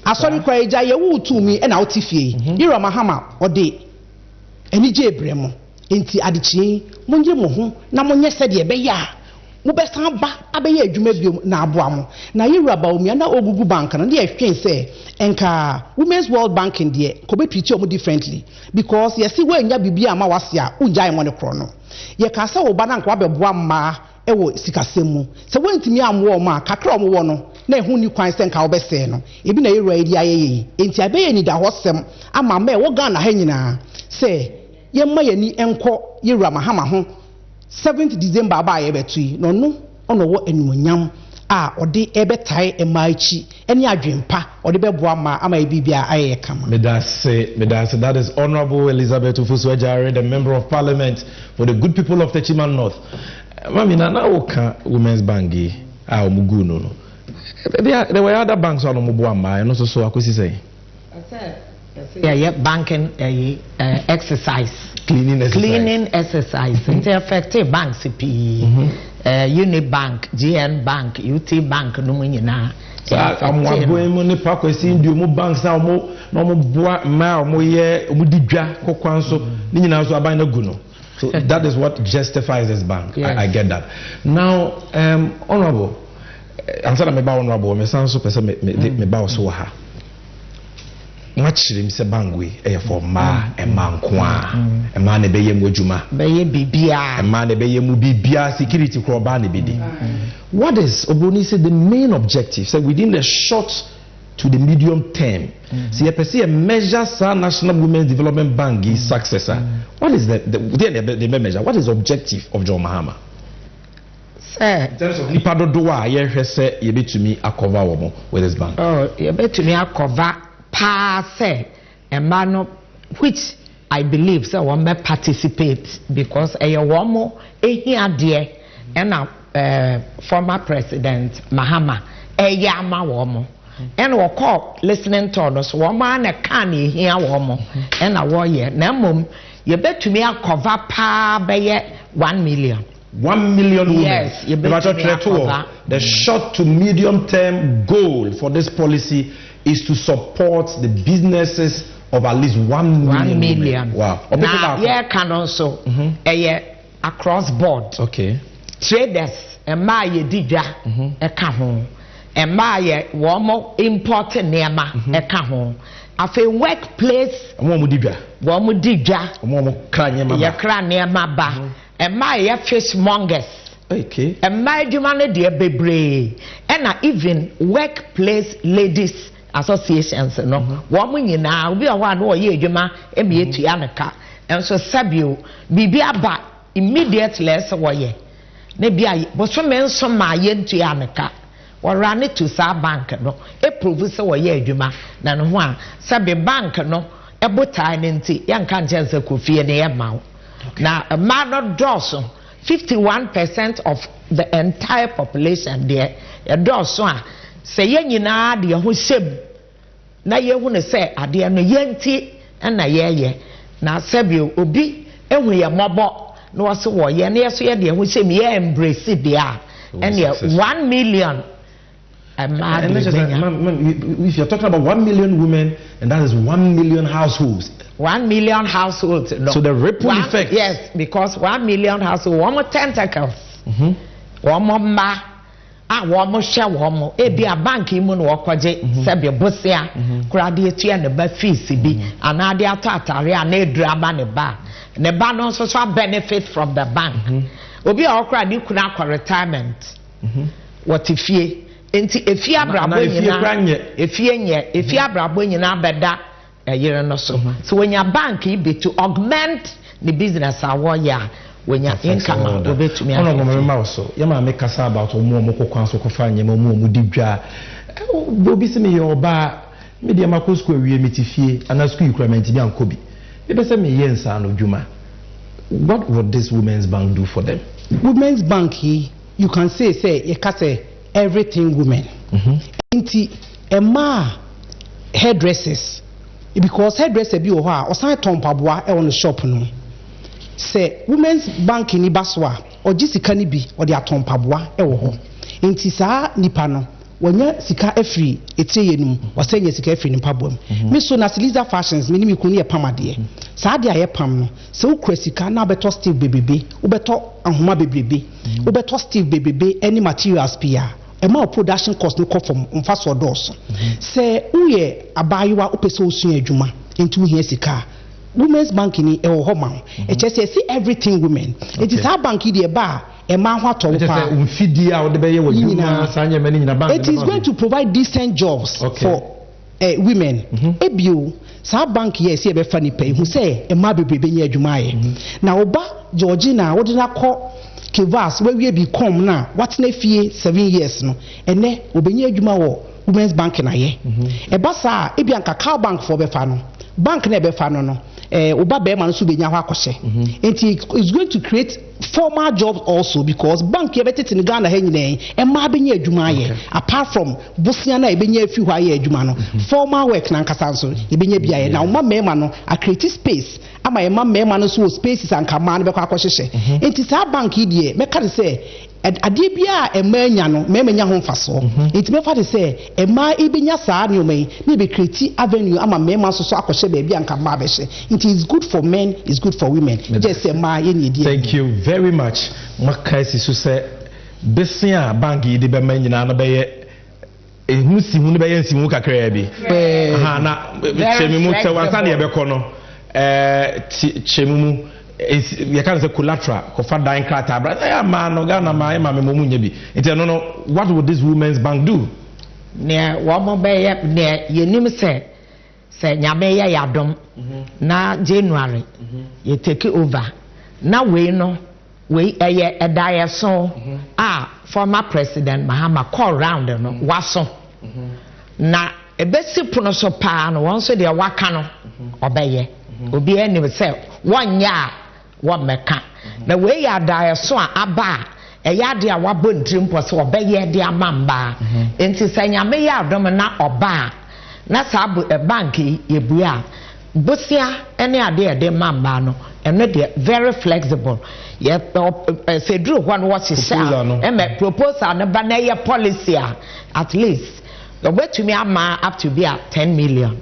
asori kra ye jai ye wo tumi e na otifie iraba Mahama ode eni je ebremo enti adichi monje mo ho na monye se de be ya mo be san ba abeye adwuma biom na aboa mo na yiraba omia na ogugu bank na de ehwen se enka Women's World Banking de ko be treat omo differently because yes we anya bibia ma wase a unjai mo ne kro no ye ka se wo ba na nka abeboa ma e wo sikasem mu se wentimi amwo ma kakra omo wo no na ehu ni kwan se nka wo be se no ebi na yiro edi ayeye enti abeye ni da hosem ama ma e wo ga na ha nyina se ye ma yani enko yiraba Mahama ho 7th December aba ye betui no no ono wo enumonyam a ode ebetai emaichi eni adwempa ode beboa ma ama bibia aye kama medase that is Honorable Elizabeth Ufusu-Ajare, the member of parliament for the good people of Techiman North. Mami na woka Women's Bank a omugu no there were other banks on omuboa ma no so akosi say yeah banking exercise cleaning exercise it affected banks Unibank, GN Bank, UT Bank no nyina amwaboemu ne pakwesi ndio mu banks na mo boa ma mo ye mo didwa kokwan so ni nyina so aban na gu no. So that is what justifies this bank. Yes. I get that. Now honorable answer me ba honorable me san so pese me ba so ha machiri mse bangwe for ma emankoa ema ne beye mu adwuma beye bibia ema ne beye mu bibia security kro ba ne bidi. What is Oboni said the main objective say within the short to the medium term see a person measure National Women's Development Bank is successor. What is the measure? What is the objective of John Mahama? In terms of nipa dodoa ye hwese ye betumi akova wo with this bank. Oh, ye betumi akova passe a man which I believe so one may participate because a woman here dear and former president Mahama a yama woman and we call listening to us woman a can here woman and a warrior namum you bet to me a cover pa by 1 million. 1 million women. Yes, you bet to me a cover. The short to medium term goal for this policy is to support the businesses of at least 1 million. Wow. Now, yeah, can also across board. Okay. Traders, and my dija, a kahon, and my warm important nema, a kahon. Of a workplace, one dija, ya crania maba, and my fishmongers. Okay. And my demand dear baby, and even workplace ladies. Associations no woman nyina obi a one wo ye adwuma eme etu anaka enso sabio bibi aba immediately less wo ye na bia boso menso ma ye ntu anaka wo run to sa bank no e prove se wo ye adwuma na no ho a sabe bank no e botai ne nti yanka njense kofie ne ye mawo na ma no doso 51% of the entire population there e doso a se ye nyina de ho sem na ye hu ne se ade no yenti na ye na sebio obi ehu ye mobo na wo se wo ye na ye so ye de ho sem ye embrace dia and 1 million if you're talking about 1 million women and that is 1 million households. 1 million households. No. So the ripple effect. Yes, because 1 million households, one more tentacles, one more ma. One more share one more. Ebi a bank imun wakwaje sebi bosia. Kuradi etu ne ba fees bi. Anadi atari ane drama ne ba. Ne ba no so benefit from the bank. Obi a kuradi kuna kwa retirement. What ifie? Enti efie abrabo nyina. Efie abrabo nyina beda yere no so. So when your bank be to augment the business awoya. When your income obetumi ono go remember so ye ma make about omo kokwan so kofa nyema omo didwa obi se me yoba media mako school we metifie ana school requirement bi anko bi e be say me yensa no dwuma. What would this women's bank do for them? Women's bank, you can say you can say everything women. Inti ema hairdressers, because hairdresser bi o ha o san ton paboa e won the shop no. Say women's bank ni baswa o jisika ni bi o de aton paboa e wo ho. Inti saa nipa no wonya sika afri etie yenum wasenya sika afri nipa bom me so na Siliza fashions me ni kunu ye pamade saa de aye pam no se ukura sika na beto steve bebebe ubeto ahoma bebebe ubeto steve bebebe any materials pia ema production cost no come from mfa so dos se uye abayiwa upese osun adwuma ntu hia sika women's bank ni e wo ho ma e chese see everything women it is our bank dey ba it is going to provide decent jobs for women. Ebio, sa bank yes, you be funny pay. Who say a ma be nya adwuma ye. Na oba Georgina, what did I call Kivas where we become now? What's na fie 7 years no? Ene obenya adwuma wo women's bank na ye. Eba sa ebi anka cow bank for be fa no. Bank na be fa no. Oba be man so benya ho akose. It's going to create formal jobs also because bank ye betete in Ghana he nyina e ma benya adwuma ye apart from bosia na e benya afi hwa ye adwuma no formal work na nkasa so e benya bia ye na uma mema no a create space ama e ma mema no so spaces anka ma no be kwa akohyehe enti sa bank die meka de say ade bia e ma nya no mema nya ho mfaso enti me fa de say e ma e benya saa ne o mai ne be create avenue ama mema so akohye ba bia anka ma be hye enti it's good for men, it's good for women just say ma ye ne die. Thank you very much. Makaisi so say besia bank yi de be man nyina na be ye ehusi hu ne be ye nsimu kakra bi aha na chemimu te wansa ne be ko no chemimu you can say collateral ko fa dan krata bra ya ma no Ghana ma e ma me momu nya bi enti no what would this women's bank do ne wo mo be ye ne yenim se nyame ya yadom na January you take over na we no we eye edayeso former president Mahama call round no waso na ebesi puno so pa no won so de waka no obeye obi eni se wonya wo meka na we ya dayeso aba eya de a wabo ntrim po so obeye de amamba enti se nyame ya adom na oba na sabu bank yebua bosia ene ade de mamba no ene de very flexible ye say drew one what she say proposal no ba na ye policy at least the way to me ama up to be at 10 million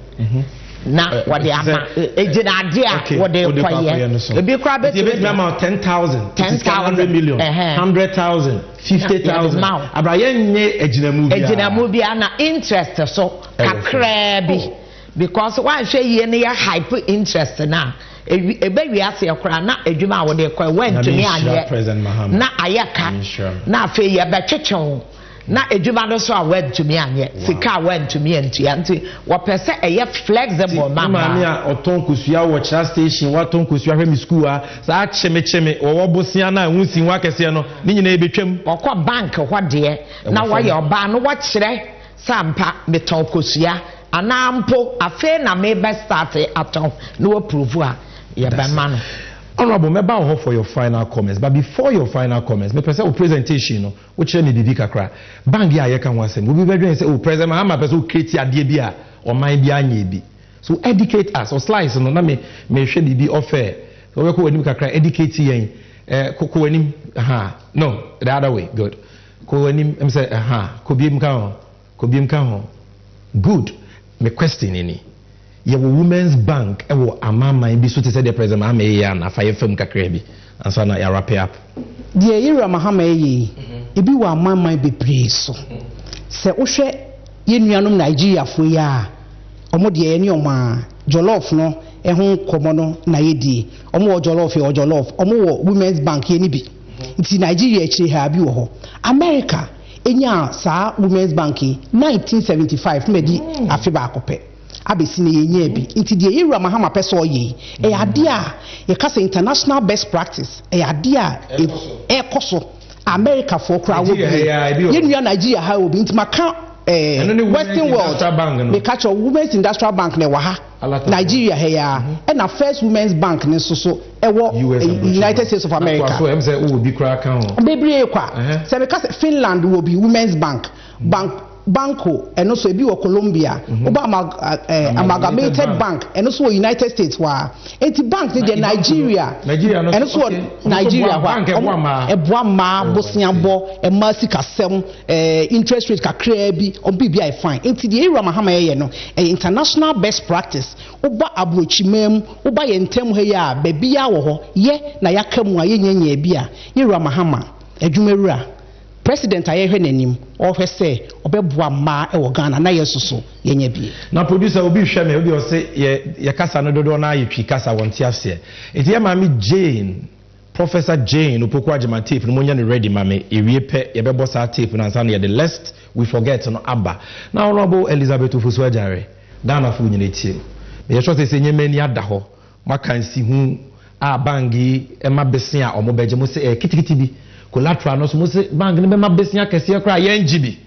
na what the ama ejina ade a what the kwaye e bi kwa bet be ama 10,000 100 million 100,000 50,000 abraye nye ejinamu bi ana interest so kakra bi because one share ye na ya hyper interest na ebe wi ase ekora na adwuma wo de kwa went to me anye na ayaka na afi ye be twetwew na adwuma no so a went to me anye sika went to me anti wo pese eye flexible mama me a oton kosua wo cha station wa ton kosua hwe mi school a sa cheme wo bosia na hunsi wa kese no ni nyina ebetwam okọ bank ho de na wo ye oba no wo kire sampa meton kosua anampo afe na me be start aton no approve a ye be ma no. Honorable, me bow for your final comments, but before your final comments, me present presentation, no, which any bibi kakra, bang ya ye kan wasem. We be very say, oh, President Mahama person create idea bia or mind bia bi. So educate us or slice no na me hwe bibi offer. So we ko wanim kakra educate yen. Ko wanim no, the other way, good. Ko wanim em say ko biem kan ho. Good. Me question any. Your women's bank ewo amama bi so te say the president Mahama ya na fa yefam kakra bi anso na ya wrap up the era Mahama yi ebi wa amama bebre so se wohwe yenuanom Nigeria fo ya omo de ye ne omo jollof no ehun komo no na yedi omo jollof omo wo women's bank ye ni bi nti Nigeria ekire ha bi wo ho America enya sa women's bank 1975 medi afiba akope abesine yenye bi nti de era Mahama peso ye e ade a ye kasa international best practice e ade a e koso America for kra wo bi ye nua Nigeria ha obi nti maka Western world they catch a women's industrial bank ne waha Nigeria here and a first women's bank ne so United States of America so em say will be crack bebre kwa say because Finland will be women's Banco and also be Colombia amalgamated bank and also United States wa enti bank ne Nigeria and also Nigeria wa eboama bosiabo e mercy kasem interest rate kakra bi obibia fine enti the era Mahama ye no international best practice oba abrochimam oba ye ntem he ya ba bia wo ho ye na yakamu aye nyanya bia era Mahama adwumawura President ayehwe nanim ohwe se obeboa ma e wo Ghana na yesoso yenya bi na producer obi hwe me obi o se ye kasa no dodo na ayetwi kasa wonte afse enti ye mami Jane Professor Jane opoku agema tape no monya ne ready mame ewie pe ye bebo sa tape na nsa no ye the lest we forget no aba na honorable Elizabeth Ofosu Ajare Dana fu nyina tie ye sho se nyemani ada ho makansi hu a bangi e ma bese a omo beje mo se kitikiti bi collateral no so mo se bank ne be ma besia kese kra ye ngibi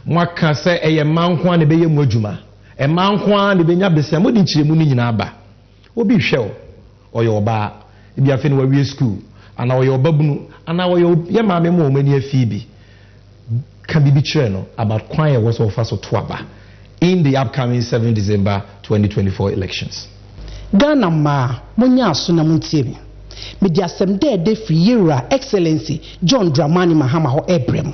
mo aka se eye manko an be ye mu adwuma e manko an be nya besia mo di nchiremu ni nyina aba obi hwe o ye oba e bia fe no wa school ana o ye obabunu ana o ye maame mo mani afi bi ka bibi kire no about kwan ye was offer so to aba in the upcoming 7 December 2024 elections. Ghana ma monya aso na muntie bi media asem de free Yera Excellency John Dramani Mahama ho ebrem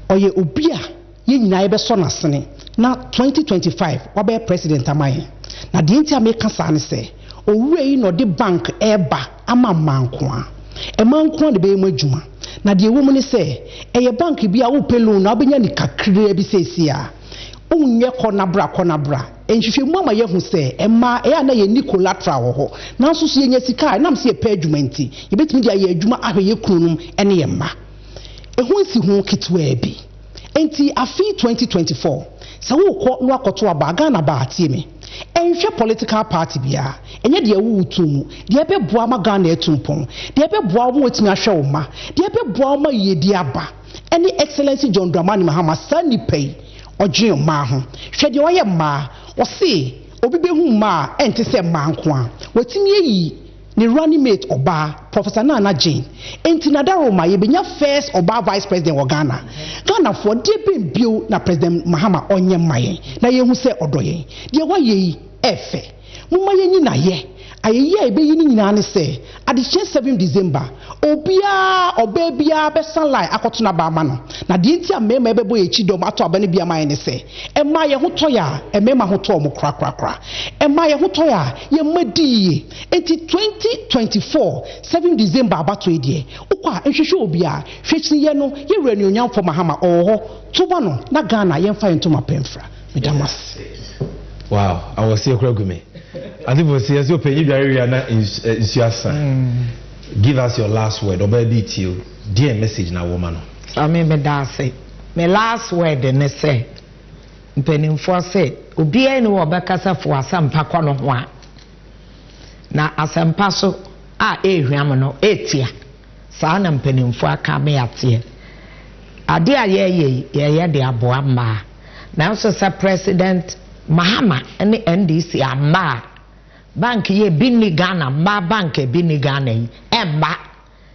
oye obi a ye nyina ye be so na sene na 2025 wabe president amaye na de ntia me kasa ne se owure yi no de bank eba ama manko a e manko de be mu adwuma na de ewo mu ne se eye bank bi a wo pelu na obenya ni kakra bi sesi a unye konabra enhwehwemu ama yehu se ema e ana ye collateral ho na nso so yenya sika na mse ye pay adwumanti ye betimi dia ye adwuma ahwe kunum ene ye mma ehu nsi hu kitwa bi enti afi 2024 sa wo kɔ no akoto aba Ghana ba atie me enhwe political party bia enye de awu tumu de beboa ma Ghana etumpon de beboa mo wetimi ahwe wo ma de beboa ma yedi aba ene Excellency John Dramani Mahama sani pay Ojiyo ma ho hwede oye ma o se obi behu ma ente se ma nko a wetimi yi ni running mate oba Professor Nana Jane enti nadaro ma ye benya first oba vice president of Ghana for de bio na President Mahama onye maye na ye hu se odoye de wa ye efe mumma ye nyi na ye ayeye ebe yi nyina ne se ade 7 December oba bia be sunlight akoto na ba ma no na de ntia mema ebebo ye chidom ato abane bia ma ne se ema ye hoto ya emema hoto mo kra ema ye hoto ya ye madi enti 2024 7 December abato edie ukwa ehwehwe obi a hwechi ye no ye wura ni onyamfo Mahama oho toba no na Ghana ye mfa ento mapemfra medamas. Wow, I was here Kragumi. I think we see as you pay you area na insuasa. Give us your last word or baby till dear message na woman. I mean me da say. My last word ne say. Mpenimfo say obi ani wo bekasa fo asampa kɔ no ho a. Na asampa so a ehwiam no etia. Saa na mpenimfo aka me atie. Ade a ye de aboa ma. Na so sa President Mahama and the NDC amma bank ye bini Ghana ma bank bini Ghana emma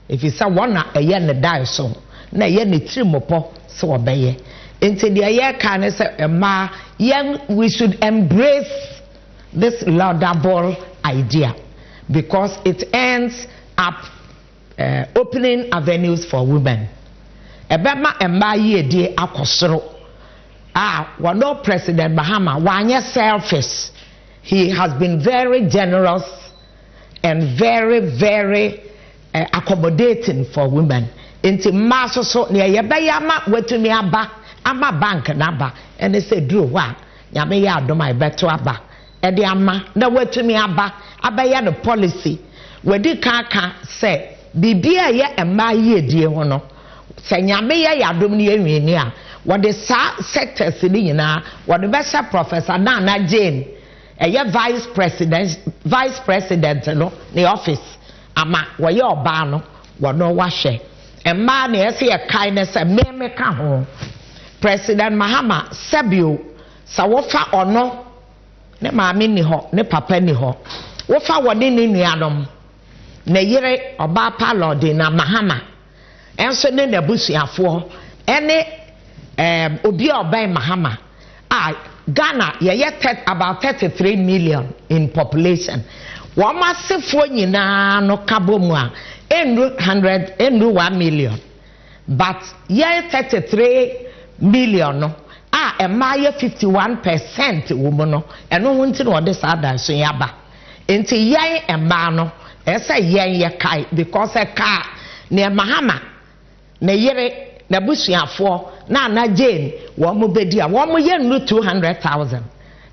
if you say one a yen the die so na yen the trimopo so obey into the year can say emma young we should embrace this laudable idea because it ends up opening avenues for women ebema emma ye die akosoro one President Mahama wanye selfish. He has been very generous and very accommodating for women. Inti maso so ne yebeyama wetumi aba ama bank naba and they say drew wa nyame ya adoma beto aba e de ama na wetumi aba abaya no policy wedi kaka say bibia ye ema ye die ho no se nyame ya adom ne yenwini a what the sectors in the what the best Professor Nana Jane, vice president, no, the office, ama, where your bano, what no washe, and man, I see a kindness and me home. President Mahama Sabio Sawofa ono ne maame ni ho ne papa ni ho wofa wode ne nuanom na yere oba palode na Mahama enso ne nabusuafo ene obi oban Mahama Ghana about 33 million in population wa masefo nyina no kabomu a 1 million but 33 million no emaya 51% woman no eno wonti no de sada so yaba enti yan emma no esa yan ye kai because e ka ne Mahama na yere na busuafo na Jane wo mo bedi a wo mo ye no 200,000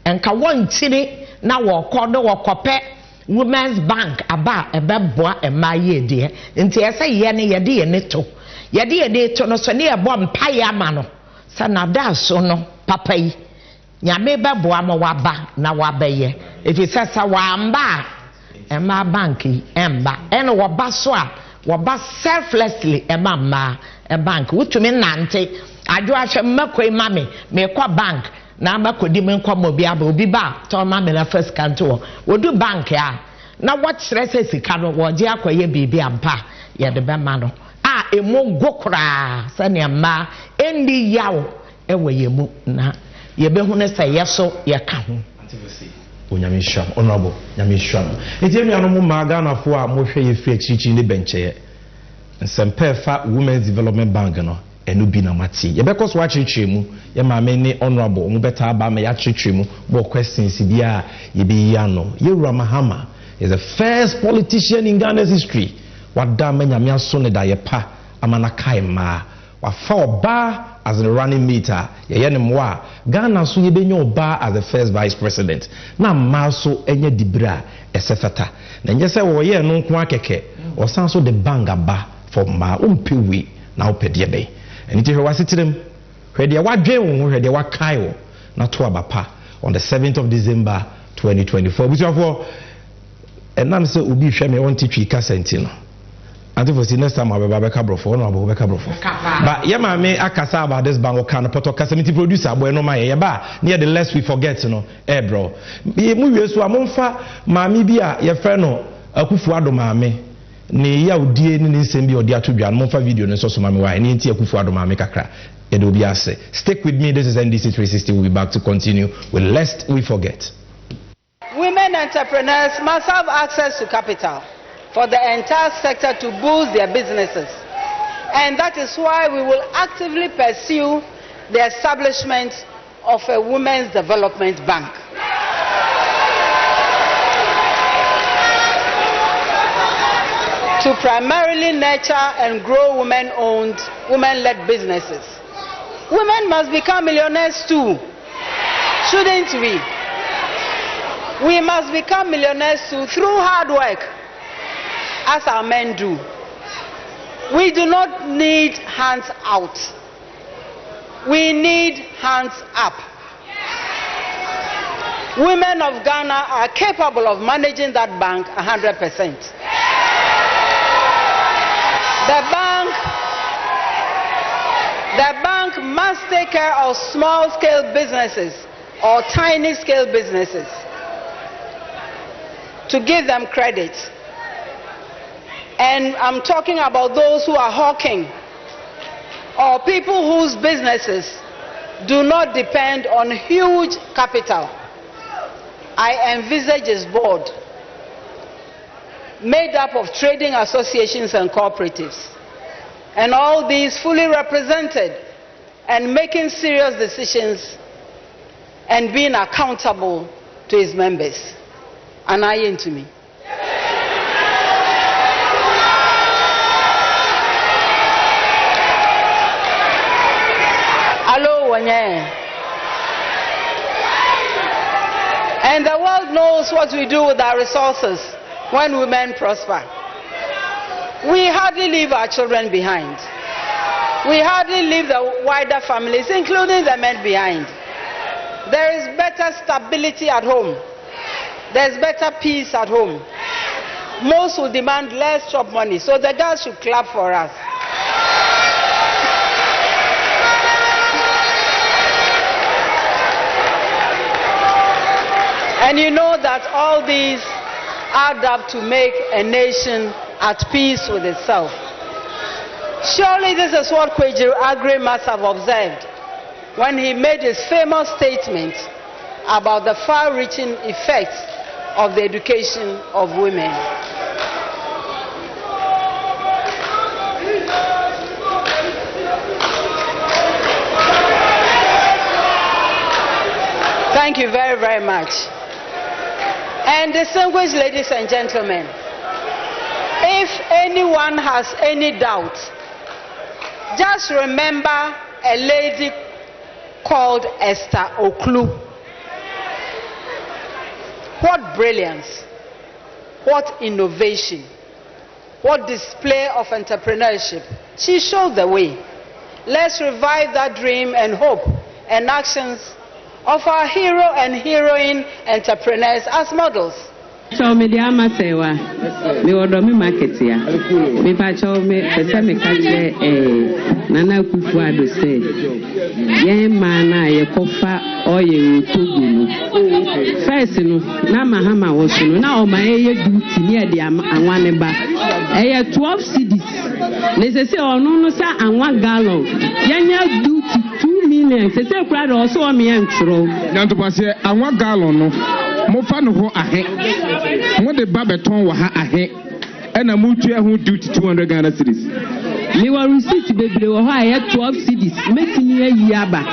enka wontini na wo kodo wo kope Women's Bank aba ebeboa emaya de enti esa ye ne ye de ye ne to ye de to no so ne ye bo mpaye ama no sanada so no papa yi nyame beboa mo waba na wabeye if you say sa wamba ema bank emba eno woba so a woba selflessly ema ma bank wutumi nante adwo ahwe makoi mame me kwa bank na makodi me kwa mobi aba obi ba to mame na first kanto wodu bank a na what stress sika no woje akoye bibi ampa ye de be ma no emu gokra sane ma endi yawo ewe yemu na ye be hu ne se yeso ye ka ho onyame hwam honorable nyame hwam enti enuano mu ma Ghana fo a mo hwe ye fi achichi ne benche nsempe fa Women's Development Bank no enu bi na mati ye be koso achichi mu ye ma me ni honorable mu beta ba me ya achichi mu bo questions bia ye bi ya no ye Mahama is the first politician in Ghana's history wada manyame aso ne da ye pa amana kai ma wa fa oba as the running meter ye ne moa Ghana so ye benyo oba as the first vice president na ma so enye dibra esefata na nye se wo ye no nko akeke o san so the bang aba for ma umpewi na opede be eniti hwe wasitirim hwe de wadwen wo hwe de wakai wo na to abapa on the 7th of December 2024 bitiafo enam se obi hwe me won titwi kasenti no ante for next time abeba beka brofo no abeba brofo but ye ma me akasa about this bango kan poto kasamiti producer boy no ma ye ba near the less we forget no bro mu wiesu amomfa maami bi a ye frɛ no akufu ado maame ne ya odie ni nsem bi odi atodwa no momfa video no so so maame wa ne nti akufu ado maame kakra ye do bi ase stick with me, this is NDC 360. We'll be back to continue with lest we forget. Women entrepreneurs must have access to capital for the entire sector to boost their businesses. And that is why we will actively pursue the establishment of a Women's Development Bank. To primarily nurture and grow women-owned, women-led businesses. Women must become millionaires too, shouldn't we? We must become millionaires too through hard work, as our men do. We do not need hands out. We need hands up. Women of Ghana are capable of managing that bank 100%. The bank must take care of small-scale businesses or tiny-scale businesses to give them credit. And I'm talking about those who are hawking or people whose businesses do not depend on huge capital. I envisage a board made up of trading associations and cooperatives, and all these fully represented and making serious decisions and being accountable to its members. An eye into me. Hello, Wanye. And the world knows what we do with our resources when women prosper. We hardly leave our children behind. We hardly leave the wider families, including the men, behind. There is better stability at home. There's better peace at home. Most will demand less job money, so the girls should clap for us. And you know that all these add up to make a nation at peace with itself. Surely this is what Kwejiru Aggrey must have observed when he made his famous statement about the far-reaching effects of the education of women. Thank you very, very much. And distinguished ladies and gentlemen, if anyone has any doubt, just remember a lady called Esther Oklu. What brilliance, what innovation, what display of entrepreneurship. She showed the way. Let's revive that dream and hope and actions of our hero and heroine entrepreneurs as models. So me dia masewa me wodo me market ya me pa cho me pese me kaje nana kufu ado se ye mana ye kofa oye utugunu first no na Mahama wo so no na o ma ye duty ne de anwane ba 12 cedis ne se onu no sa anwa gallon yenya duty 2 million se kura do so o me entro nyanto pase anwa gallon no mo fa no ho ahe mo de ba beton wa ha ahe ena mo tua ho duty 200 Ghana cedis me wa receipt bebre wo ha 12 cedis metini ayi aba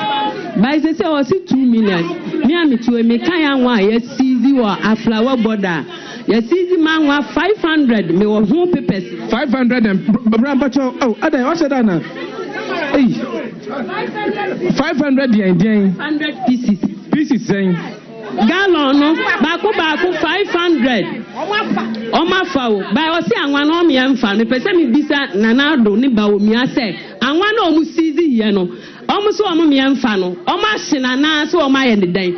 by say o si 2 million me am to me kan anwa ya seize wo aflawa border ya seize manwa 500 me wo ho papers 500 and brambacho oh ada o say that na 500 yen 100 pieces saying gallon no baako 500 omafa o ba o si anwa no me amfa no pese me bisa nana do ne ba o mi ase anwa na o mu sizi ye no o mu so o mu me amfa no o ma hye nana so o ma ye ne dan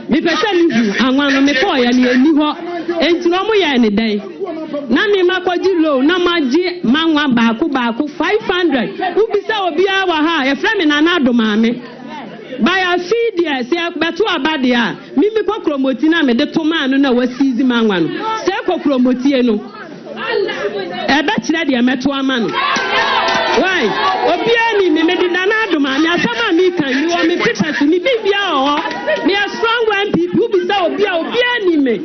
me pese me hu anwa no me ko ya ne ani ho enti no mu ye ne dan na me makwaji low na maji manwa baako 500 ubisa obi awa ha ye fra me nana do maame by a feed yes beto abadia mimi ko kromoti na me de to man no na wasizi manwa no se ko kromotie no e be kire de meto ama no why obi ani me de na do ma me asama mi kan mi wo me pictures ni bibia o me a strong one people bi sa obi ani me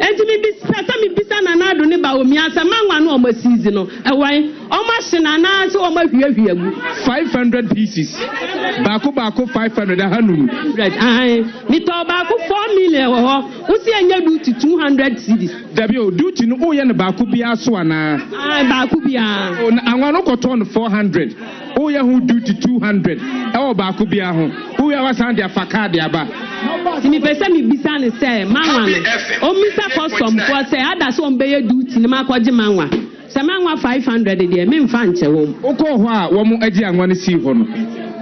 enti mi bi pesa mi bisa na do ne ba o mi asama manwa no o ma sizi no e why o ma hye na so o ma hwiahwiagu 500 pieces baako 500 hanum right mi to baako 4 million wo ho wo si anya duty 200 cedis dabi o duty no o ye ne baako bia so ana baako bia anwa no ko ton 400 o ye hu duty 200 e o baako bia ho o ye wa san dia fakade aba mi pese mi bisa ne se manwa no o misa custom for say ada so on be duty ne makoje manwa Samanwa 500 de me mfa nche wo uko ho a wo mu agi anwa ne si ho no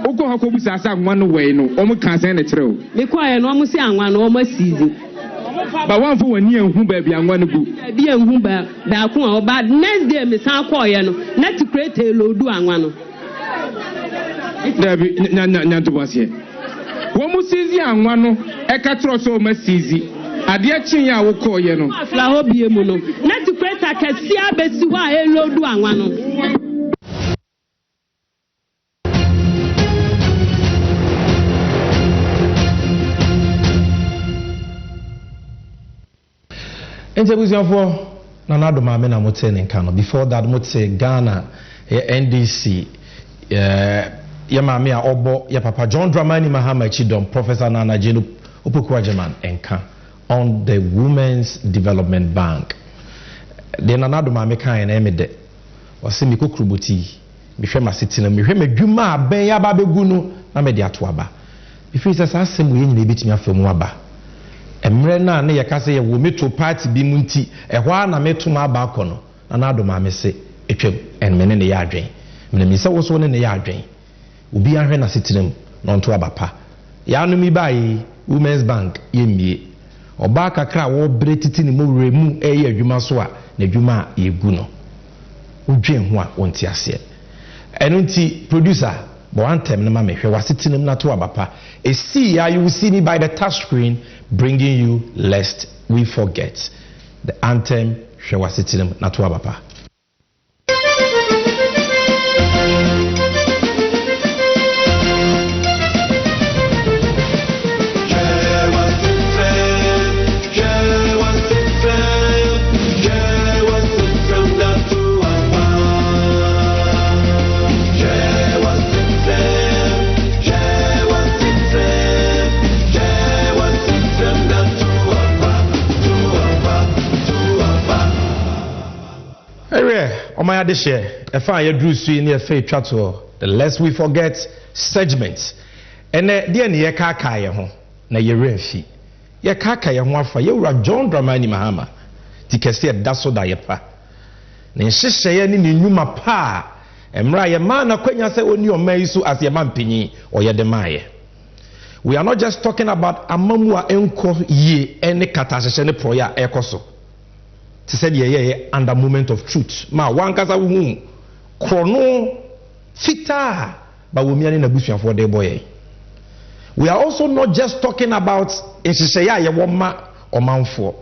uko ho ko busa asa anwa no wei no o mu kan sen ne kire o me ko aye no o mu si anwa no o ma sizi ba wan fo wani enhu ba bi anwa no bu bi enhu ba ko a oba next day me san ko ye no na ti create lodu anwa no dabi nya to bose wo mu sizi anwa no e ka tro so o ma sizi ade achin ya wo ko ye no afla ho bie mu no na ti kweta kesi abesi ho a elodu anwa no Entebusiafo na nado maame na mote ne nka no before that mote Ghana NDC ya maame a obo ya papa John Dramani Mahama Chidom Professor Nana Jenu Opokuajeman enka on the Women's Development Bank. The nanado maame kan na emede wase mi kokrubuti mi hwe masetina mi hwe madwuma aben ya ba begu no na me de ato aba ifi sasa asem we nyina ebitimi afemu aba emre na ne yakase ye wo meto party bi munti ehwa na meto ma aba akono nanado maame se etwem en mene ne ya adwen mene mi se wo so ne ne ya adwen obi ahwe na setina no nto aba pa ya no mi bai Women's Bank yemie oba kakra wo bretiti ni mo remu eye adwuma so a na adwuma egu no udwen ho a wonti ase eno nti producer but one time na me hwe wasitinim na to abapa e see ya, you will see me by the touch screen bringing you lest we forget the anthem hwe wasitinim na to abapa. Omaya de share efa ye dru su ni efa twa to the less we forget segment ene de ne ye kaka ye ho na ye refi ye kaka ye ho afa ye wura John Dramani Mahama tikese e da so da ye pa ne hyehyɛ ye ni nnwuma pa emra ye ma na kwanya se oni omayi so as ye man panyi oye de maaye. We are not just talking about amamu a enko ye ene kata hyehyɛ ne proya ekoso. She said, yeah, under moment of truth. Ma one kasa wu chrono fita but we mean in a bush for the boy. We are also not just talking about Enshisheya Yewoma or Manfo.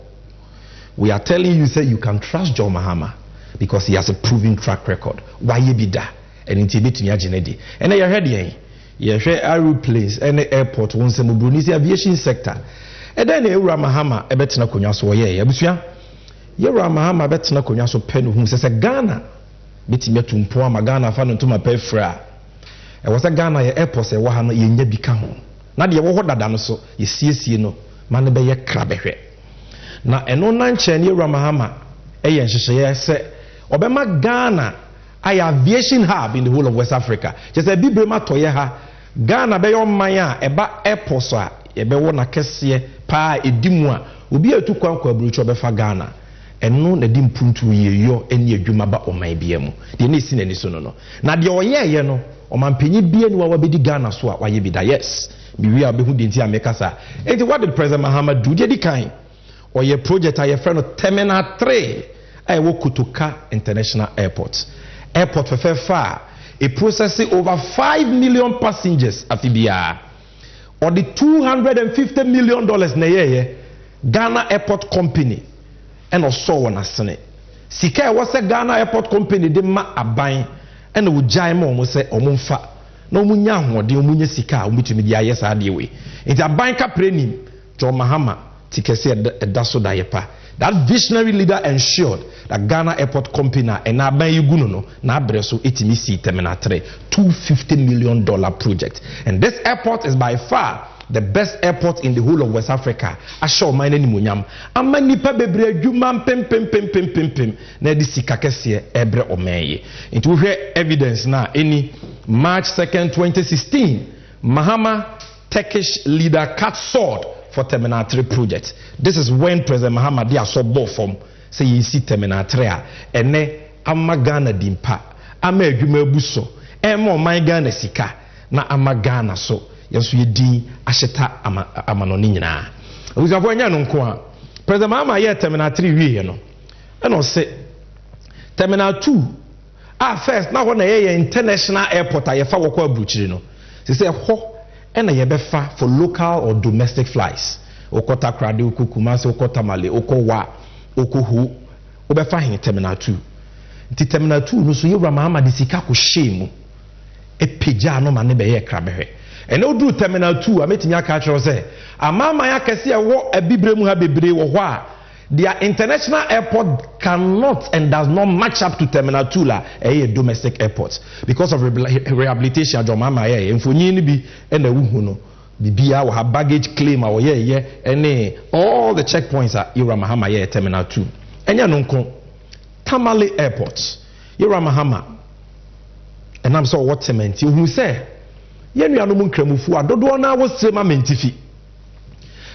We are telling you say you can trust John Mahama because he has a proven track record. Why you be that? And intibit in Genedi. And I heard you share aeroplanes and airport once a Brunisi aviation sector. And then Ura Mahama a better kunyaso ye Abusia. Yera Mahama betina konya so penu hu se Ghana betime tumpo ama Ghana fa no to mapefra e wo se Ghana ye airport e wo ha no ye nya bika ho na de wo ho dada no so ye siesie no ma ne be ye kra behwe na eno na nche ne Yera Mahama e ye nhyehyeye se obema Ghana ay aviation hub in the whole of West Africa je se bibrema toye ha Ghana be yo man a e ba airport so a ye be wo na kese pa edimu a obi etu kwankwa brucho be fa Ghana eno na di mpuntu ye yo eni adwuma ba oman bia mu de na esi na ni so no na de oyeye no omanpanyi bia ni wa bedi Ghana so a waye bi da yes bi a be hu de nti amekasa enti what did President Mahama do de kan oye project a ye friend Terminal 3 ai wo Kotoka International Airport for a processing over 5 million passengers afibia or the $250 million na ye Ghana Airport Company and also one asene sika was a Ghana Airport Company de ma aban and wo jai mo mo se omumfa na omunya hode omunya sika omitumi dia yes ade we nti aban ka prenim John Mahama tikese edaso da yepa. That visionary leader ensured that Ghana Airport Company and aban yiguno no na abreso etimisi Terminal 3 $250 million project, and this airport is by far the best airport in the whole of West Africa. Asho mine ni munyam. Ama nipa bebre adwuma pem na di sika kese ebre omeye. Into we evidence na any March 2nd 2016 Mahama Turkish leader cut sword for Terminal 3 project. This is when President Mahama dia so bo form say you see Terminal 3 a ene ama Ghana dimpa ama adwuma buso ema oman Ghana sika na ama Ghana so yesu yedi ahyeta amanoni nyina uzafo anya no nko a President Mahama ye Terminal 3 wie no eno se Terminal 2 first na ho na ye international airport a ye fa wokọ abuchiri no se se ho ena ye befa for local or domestic flights okota krade Kumasi okota male okowa okohu obefa hin Terminal 2 nti Terminal 2 no so Yewura Mahama de sika ko shemu epeja no ma ne be ye krabehwe ene odu Terminal 2 ametinya ka kiro se amama ya kese wo abibremu ha bebre wo ho a their international airport cannot and does not match up to Terminal 2 la a domestic airport because of rehabilitation John Mahama ye mfonyi ni bi ena wuhu no bibia wo ha baggage claim a wo ye ene all the checkpoints are Yewura Mahama ye Terminal 2 enya no nko Tamale Airport Yewura Mahama enam so what cement hu say yenu anu nkramufu adodo na wo sema mentifi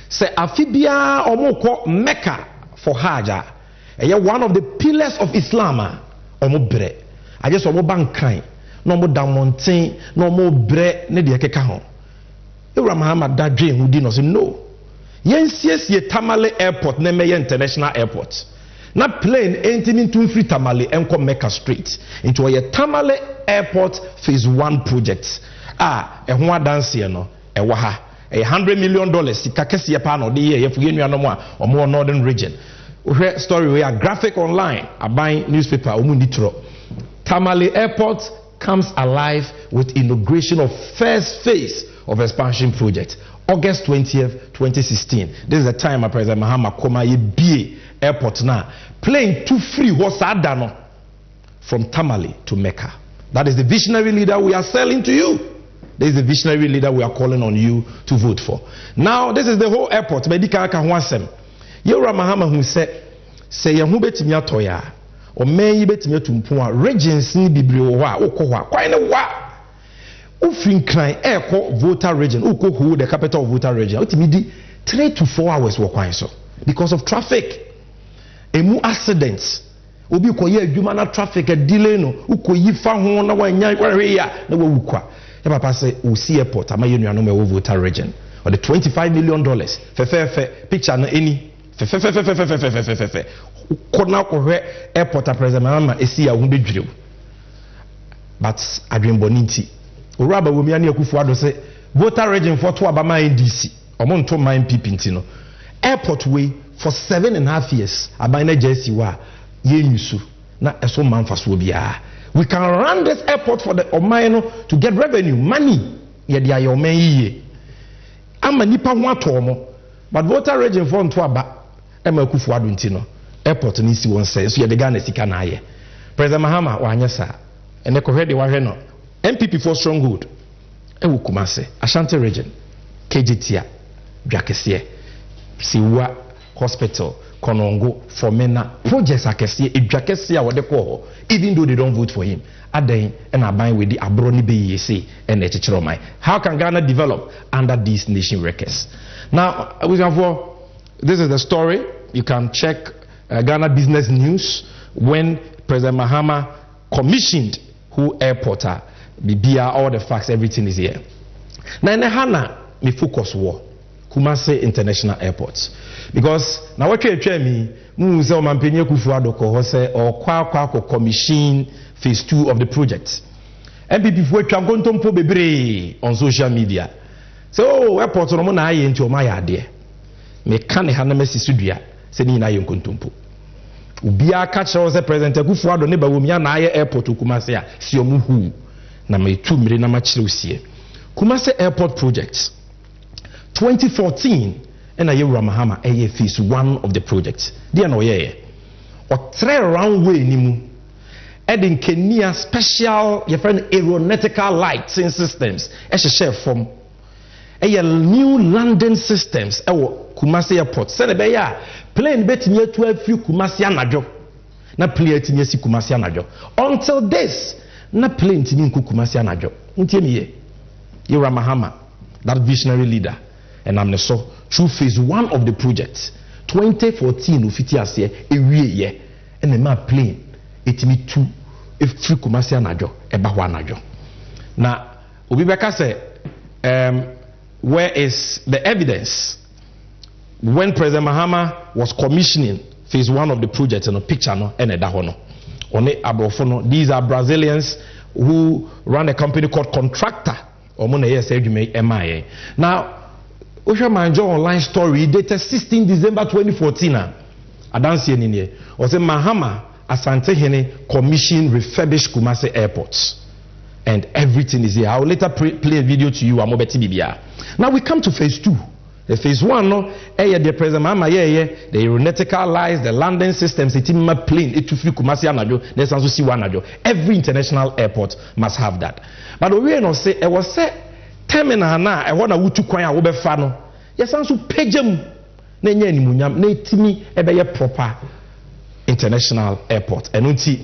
say afibia omukọ Mecca for Hajj one of the pillars of Islam omo bre I just omo bankan no mo damonten no mo bre ne de keka ho Yewura Mahama dadwe hu di no say no yensiesie Tamale Airport na meye international airport na plane entering to free Tamale enko Mecca straight into a Tamale Airport phase 1 project ɛho adanse no ɛwɔ ha $100 million sika kɛseɛ pa na ɔde yɛ yɛfo yɛnua no mu a ɔmo northern region wohwɛ story we are graphic online aban newspaper ɔmo ni tro Tamale Airport comes alive with inauguration of first phase of expansion project August 20th 2016 this is the time President Mahama koma ye bie airport na plane too free was adano from Tamale to Mecca. That is the visionary leader we are selling to you. This is the visionary leader we are calling on you to vote for. Now, this is the whole airport. Medika ka ho asem. Yewra Mahama who said, say yehu betimi atoya. O men yi betimi atumpo a regions ni bibre wo a okọ ho a. Kwan ne wa. Ufin kran airport voter region. Ukọ hu the capital of voter region. Otimi di 3 to 4 hours wo kwan so because of traffic. Emu accidents. Obi ko ye adwuma na traffic a delay no. Ukọ yi fa ho na wanya hwe ya na wa wukwa. Papa say we see airport ama ye nuanom e wo voter region or the $25 million fe picture na any fe kona ko hwe airport president Mahama esi ya hu bedwire but adwenboni nti oraba wo mi ane akufu ado say voter region for to abama NDC omo nto man PP nti no airport way for 7.5 years aban na jesi wa ye nyusu na eso manfa so bia. We can run this airport for the Omaino to get revenue, money. Yet ya your men ama nipa ho atomo. But voter region for nto aba ema kufu aduntino. Airport ni si won say so ye de Ghana sika na aye. President Mahama wa anya sa. Ene ko hwede wa hwe no. MPP for stronghold. E wo Kumasi, Ashanti region. KGTia, Dwakese, Siwa Hospital. Konongo for mena projects akese edwakese a wode ko even though they don't vote for him adan and aban with the abroni be yese and echechero mai. How can Ghana develop under these nation records? Now this is the story. You can check Ghana Business News when President Mahama commissioned who airporter bibia all the facts everything is here. Now in Hana me focus war Kumasi International Airport. Because now what you tell me, Muse or Mampenye Kufuado Kohose or Kwako commission phase 2 of the project. MPP for Changontompo Bebre on social media. So airport on Mona into my idea. Me can Hanamesi Sudia, sending I in Kontumpo. Ubia catch us a president Kufuado neighbor Wumia Naya Airport to Kumasi, Siomuhu, Name 2 million Namachlusia. Kumasi Airport projects 2014. And Yewra Mahama phase 1 of the project. Dear no ye. Or 3 runway nimu. Adding Kenya special aeronautical lighting systems. As a share from new landing systems. Kumasi Airport. Senebeya plane bet near 12 few Kumasi anajo. Na plane tinye si Kumasi anajo. Until this, na plane tinye Kumasi anajo. Untiye Yewra Mahama, that visionary leader. And I'm so through phase 1 of the project 2014 ufiti ase ewie ye and the map plane etimi 2 if free Kumasi anajo eba ho anajo na obi beka say where is the evidence when President Mahama was commissioning phase 1 of the project no picture no and eda ho no one abrofo no these are Brazilians who run a company called Contractor omo na yes adwuma MIA now Osha Manjo online story dated 16 December 2014. Adansi enine. Ose Mahama Asante Hene commission refurbished Kumasi airports. And everything is here. I will later play a video to you. Now we come to phase 2. The phase 1 no the President Mahama the aeronautical lights, the landing systems, the plane, it to free Kumasi anajo, there's also see one anajo. Every international airport must have that. But we no say it was said terminal na e wona wutu kwan a wo be fa no yesanso pagem na nya animunyam na etimi e be ye proper international airport enunti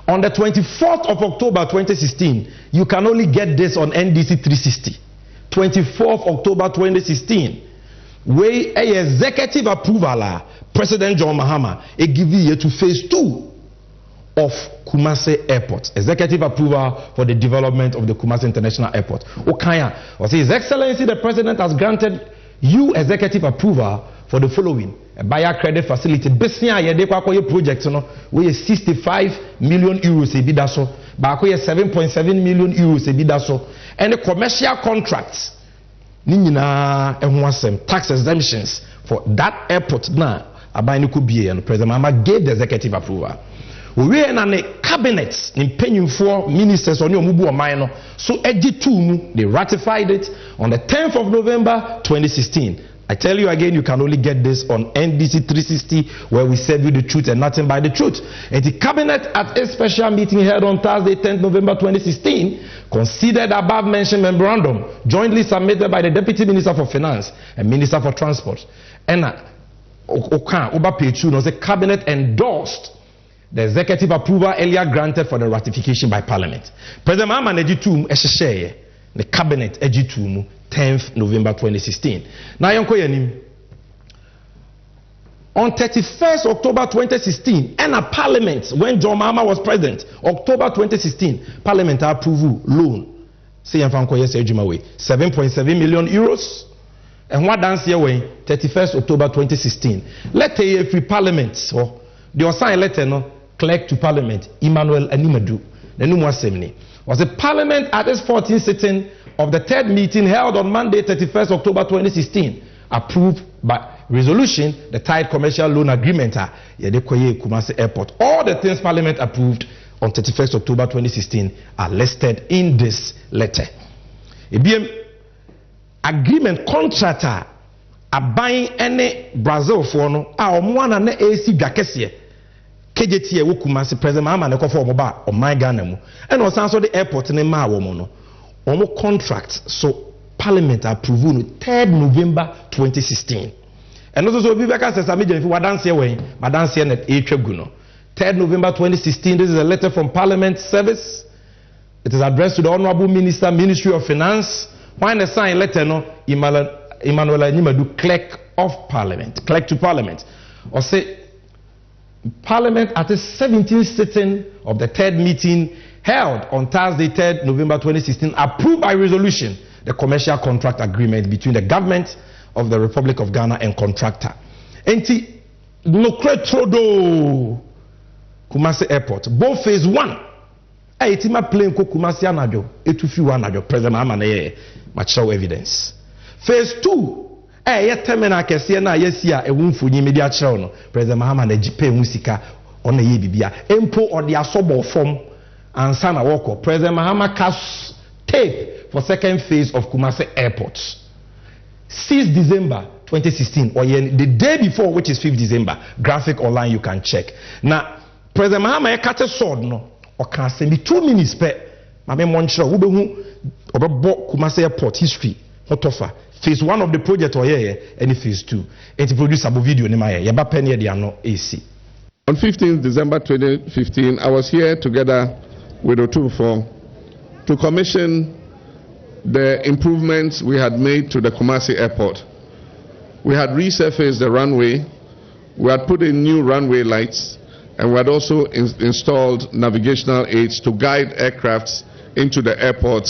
on the 24th of October 2016 you can only get this on NDC 360 24th October 2016 we executive approval President John Mahama e give you to phase 2 of Kumasi Airport, executive approval for the development of the Kumasi International Airport. Okaya, His Excellency the President has granted you executive approval for the following: a buyer credit facility. Besia ye de kwa project no, we 65 million euros ebidaso, ba 7.7 million euros ebidaso, and the commercial contracts. Nina and tax exemptions for that airport now. Abayni could be and President Mahama gave the executive approval. We are in a cabinet in paying for ministers on your mubu minor. So they ratified it on the 10th of November 2016. I tell you again, you can only get this on NDC 360, where we serve you the truth and nothing but the truth. And the cabinet at a special meeting held on Thursday, 10th November 2016, considered above mentioned memorandum jointly submitted by the Deputy Minister for Finance and Minister for Transport. And the cabinet endorsed the executive approval earlier granted for the ratification by Parliament. President Mahama Nejitum Eshesheye, the cabinet Ejitum, 10th November 2016. Now, on 31st October 2016, and a Parliament, when John Mahama was president, October 2016, Parliament approved loan, say 7.7 million euros. And what dance here way 31st October 2016. Letter here free Parliament, so the assigned letter no clerk to Parliament Emmanuel Animadu. The number 70 was the Parliament at its 14th sitting of the third meeting held on Monday 31st October 2016 approved by resolution the tied commercial loan agreement Kumasi Airport. All the things Parliament approved on 31st October 2016 are listed in this letter. Agreement contractor a buying any Brazil for no one and AC Gakesi KJT Kumasi President Mahama ne kofo omoba o my Ghana mu and also the airport ne ma wo no omo contract so Parliament approved no 3rd November 2016 and also so people can say Samija if we dance here we dance here net etwegu no 3rd November 2016. This is a letter from Parliament Service. It is addressed to the Honorable Minister, Ministry of Finance. When the sign letter no Emmanuel Animadu, clerk of Parliament, clerk to Parliament, or say Parliament at the 17th sitting of the 3rd meeting held on Thursday, 3rd November 2016, approved by resolution the commercial contract agreement between the government of the Republic of Ghana and contractor. Enti Nokretrodo Kumasi Airport, both phase 1. Etima plane ko Kumasi anajo, etufi anajo, President Mahama na material evidence. Phase 2, terminal kese na yesi a ewunfunyi media kyerɛw no President Mahama na jipe musika ona ye bibia empo ode asobo form ansa na woko President Mahama cash tape for second phase of Kumasi Airport 6 December 2016 or the day before, which is 5th December. Graphic online you can check. Now President Mahama cut a sword no or can send me 2 minutes per Mame Monchra Ubehu Obebo Kumasi Airport history. Hotofa. Phase 1 of the project or any phase 2. And to produce a video Yaba Penny Diano AC. On 15th December 2015, I was here together with Otufo to commission the improvements we had made to the Kumasi Airport. We had resurfaced the runway, we had put in new runway lights, and we had also installed navigational aids to guide aircrafts into the airport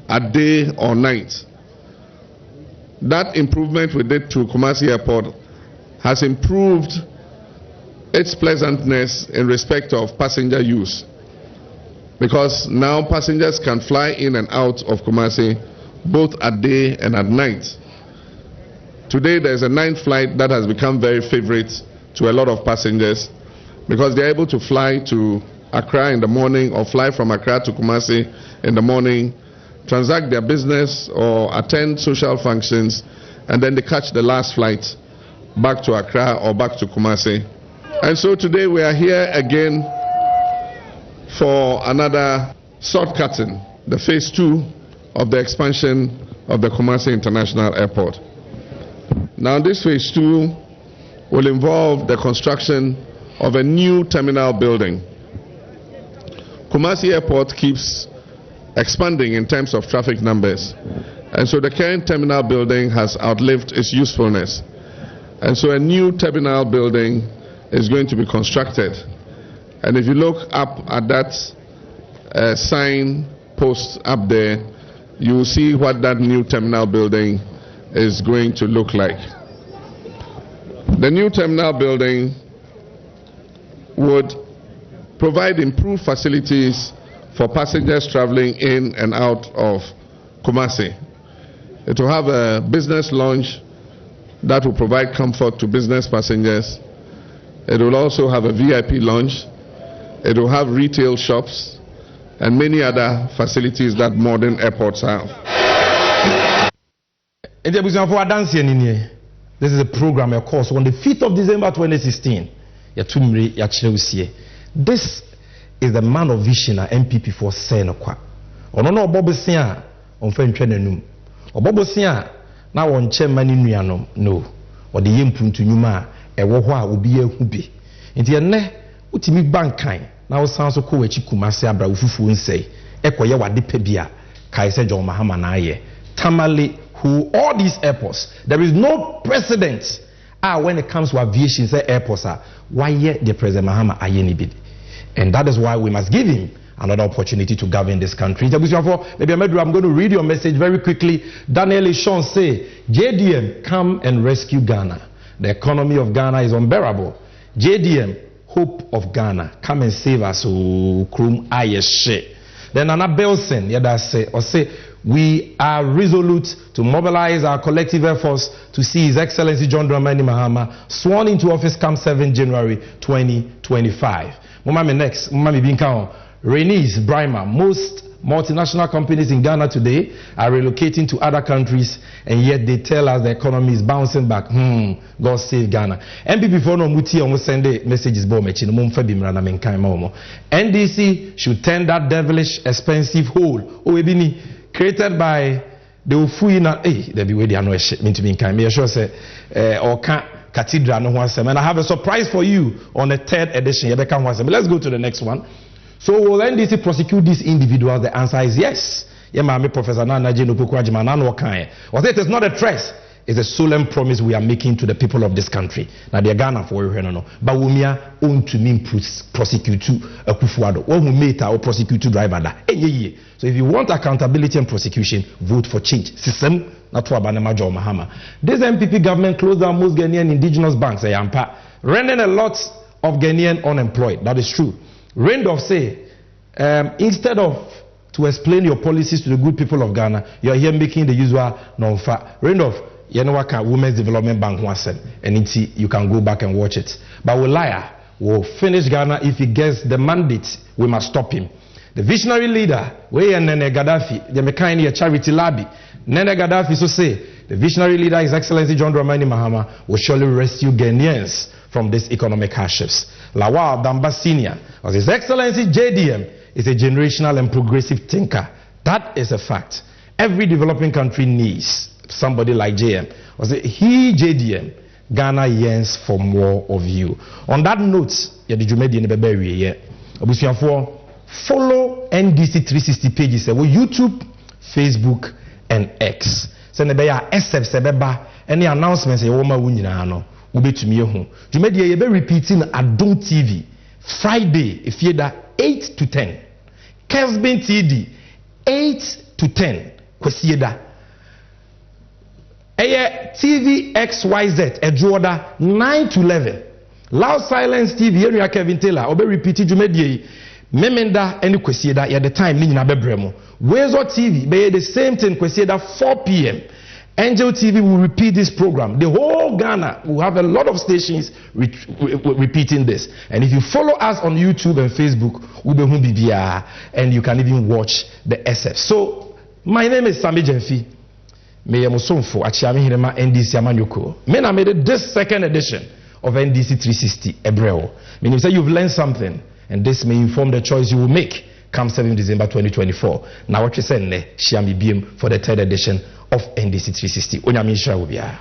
at day or night. That improvement we did to Kumasi Airport has improved its pleasantness in respect of passenger use, because now passengers can fly in and out of Kumasi both at day and at night. Today there's a night flight that has become very favorite to a lot of passengers, because they're able to fly to Accra in the morning or fly from Accra to Kumasi in the morning, transact their business or attend social functions, and then they catch the last flight back to Accra or back to Kumasi. And so today we are here again for another shortcutting, the phase 2 of the expansion of the Kumasi International Airport. Now this phase 2 will involve the construction of a new terminal building. Kumasi Airport keeps expanding in terms of traffic numbers, and so the current terminal building has outlived its usefulness, and so a new terminal building is going to be constructed. And if you look up at that sign post up there, you will see what that new terminal building is going to look like. The new terminal building would provide improved facilities for passengers traveling in and out of Kumasi. It will have a business lounge that will provide comfort to business passengers. It will also have a VIP lounge. It will have retail shops and many other facilities that modern airports have. This is a program, of course, on the 5th of December 2016. This is the man of vision at MPP for Senokwa. Ono Bobosia on Fentrenenum. Or Bobosia now on chairman in Nuano, no. Or the Yimpun to Numa, a Wawa will be a hubi. In the ne, Utimi Bankai, now sounds of Kowechi Kumasi Abra Ufufu and say, Ekoyawa de Pebia, Kaise John Mahama Naye, Tamale, who all these airports, there is no precedent. When it comes to aviation, say airports are why yet the President Mahama Ayenibid. And that is why we must give him another opportunity to govern this country. Maybe I'm going to read your message very quickly. Daniel Ishon say, JDM, come and rescue Ghana. The economy of Ghana is unbearable. JDM, hope of Ghana, come and save us. Krum Ayeshe. Then Anna Belson, say, we are resolute to mobilize our collective efforts to see His Excellency John Dramani Mahama sworn into office come 7 January 2025. Mumami next, Mumami Binkao. Renis, Brima, most multinational companies in Ghana today are relocating to other countries, and yet they tell us the economy is bouncing back. God save Ghana. MPP for no muti almost send messages bo mechi no mumfa bimra na menkan ma. NDC should turn that devilish expensive hole created by the Ufuina. There be way they are no meant to be in kind. Me sure say or can't cathedral no one. And I have a surprise for you on the 3rd edition. Let's go to the next one. So will NDC prosecute these individuals? The answer is yes. Professor Nana Jeno Pukwajima was it is not a threat. It's a solemn promise we are making to the people of this country. Now they are Ghana for no. But we are own to mean prosecute a Kufuado. Or we made our prosecute driver da. So if you want accountability and prosecution, vote for change. System not to Abanama John Mahama. This MPP government closed down most Ghanaian indigenous banks, rendering a lot of Ghanaian unemployed. That is true. Randolph say, instead of to explain your policies to the good people of Ghana, you are here making the usual non-fa. Randolph, you know what Women's Development Bank wants and you can go back and watch it. But we liar will finish Ghana if he gets the mandate. We must stop him. The visionary leader, Nene Gaddafi, the Mekani charity lobby. Nene Gaddafi so say, the visionary leader, His Excellency John Dramani Mahama, will surely rescue Ghanaians from these economic hardships. Lawal Damba Senior, as His Excellency JDM, is a generational and progressive thinker. That is a fact. Every developing country needs somebody like JM. He JDM, Ghana yearns for more of you. On that note, follow NDC 360 pages YouTube, Facebook, and X. Send SF sebeba any announcements repeating Adon TV Friday if you 8 to 10. Kesbin TD 8 to 10. Kwesieda. TV XYZ Edgewater 9 to 11. Loud Silence TV area Kevin Taylor obe repeated Jumedie Memenda any Kwesieda at the time ni na bebremo. Wezo TV be the same thing Kwesieda 4 p.m. Angel TV will repeat this program. The whole Ghana will have a lot of stations repeating this. And if you follow us on YouTube and Facebook, and you can even watch the SF. So, my name is Sami Jenfi. May Musonfo Achiami Hirema NDC Amanyoko. I made this 2nd edition of NDC 360 Ebreo. Meaning say you've learned something, and this may inform the choice you will make come 7 December 2024. Now what you say, Shiami BM for the 3rd edition of NDC 360. Onyamisha Ubia.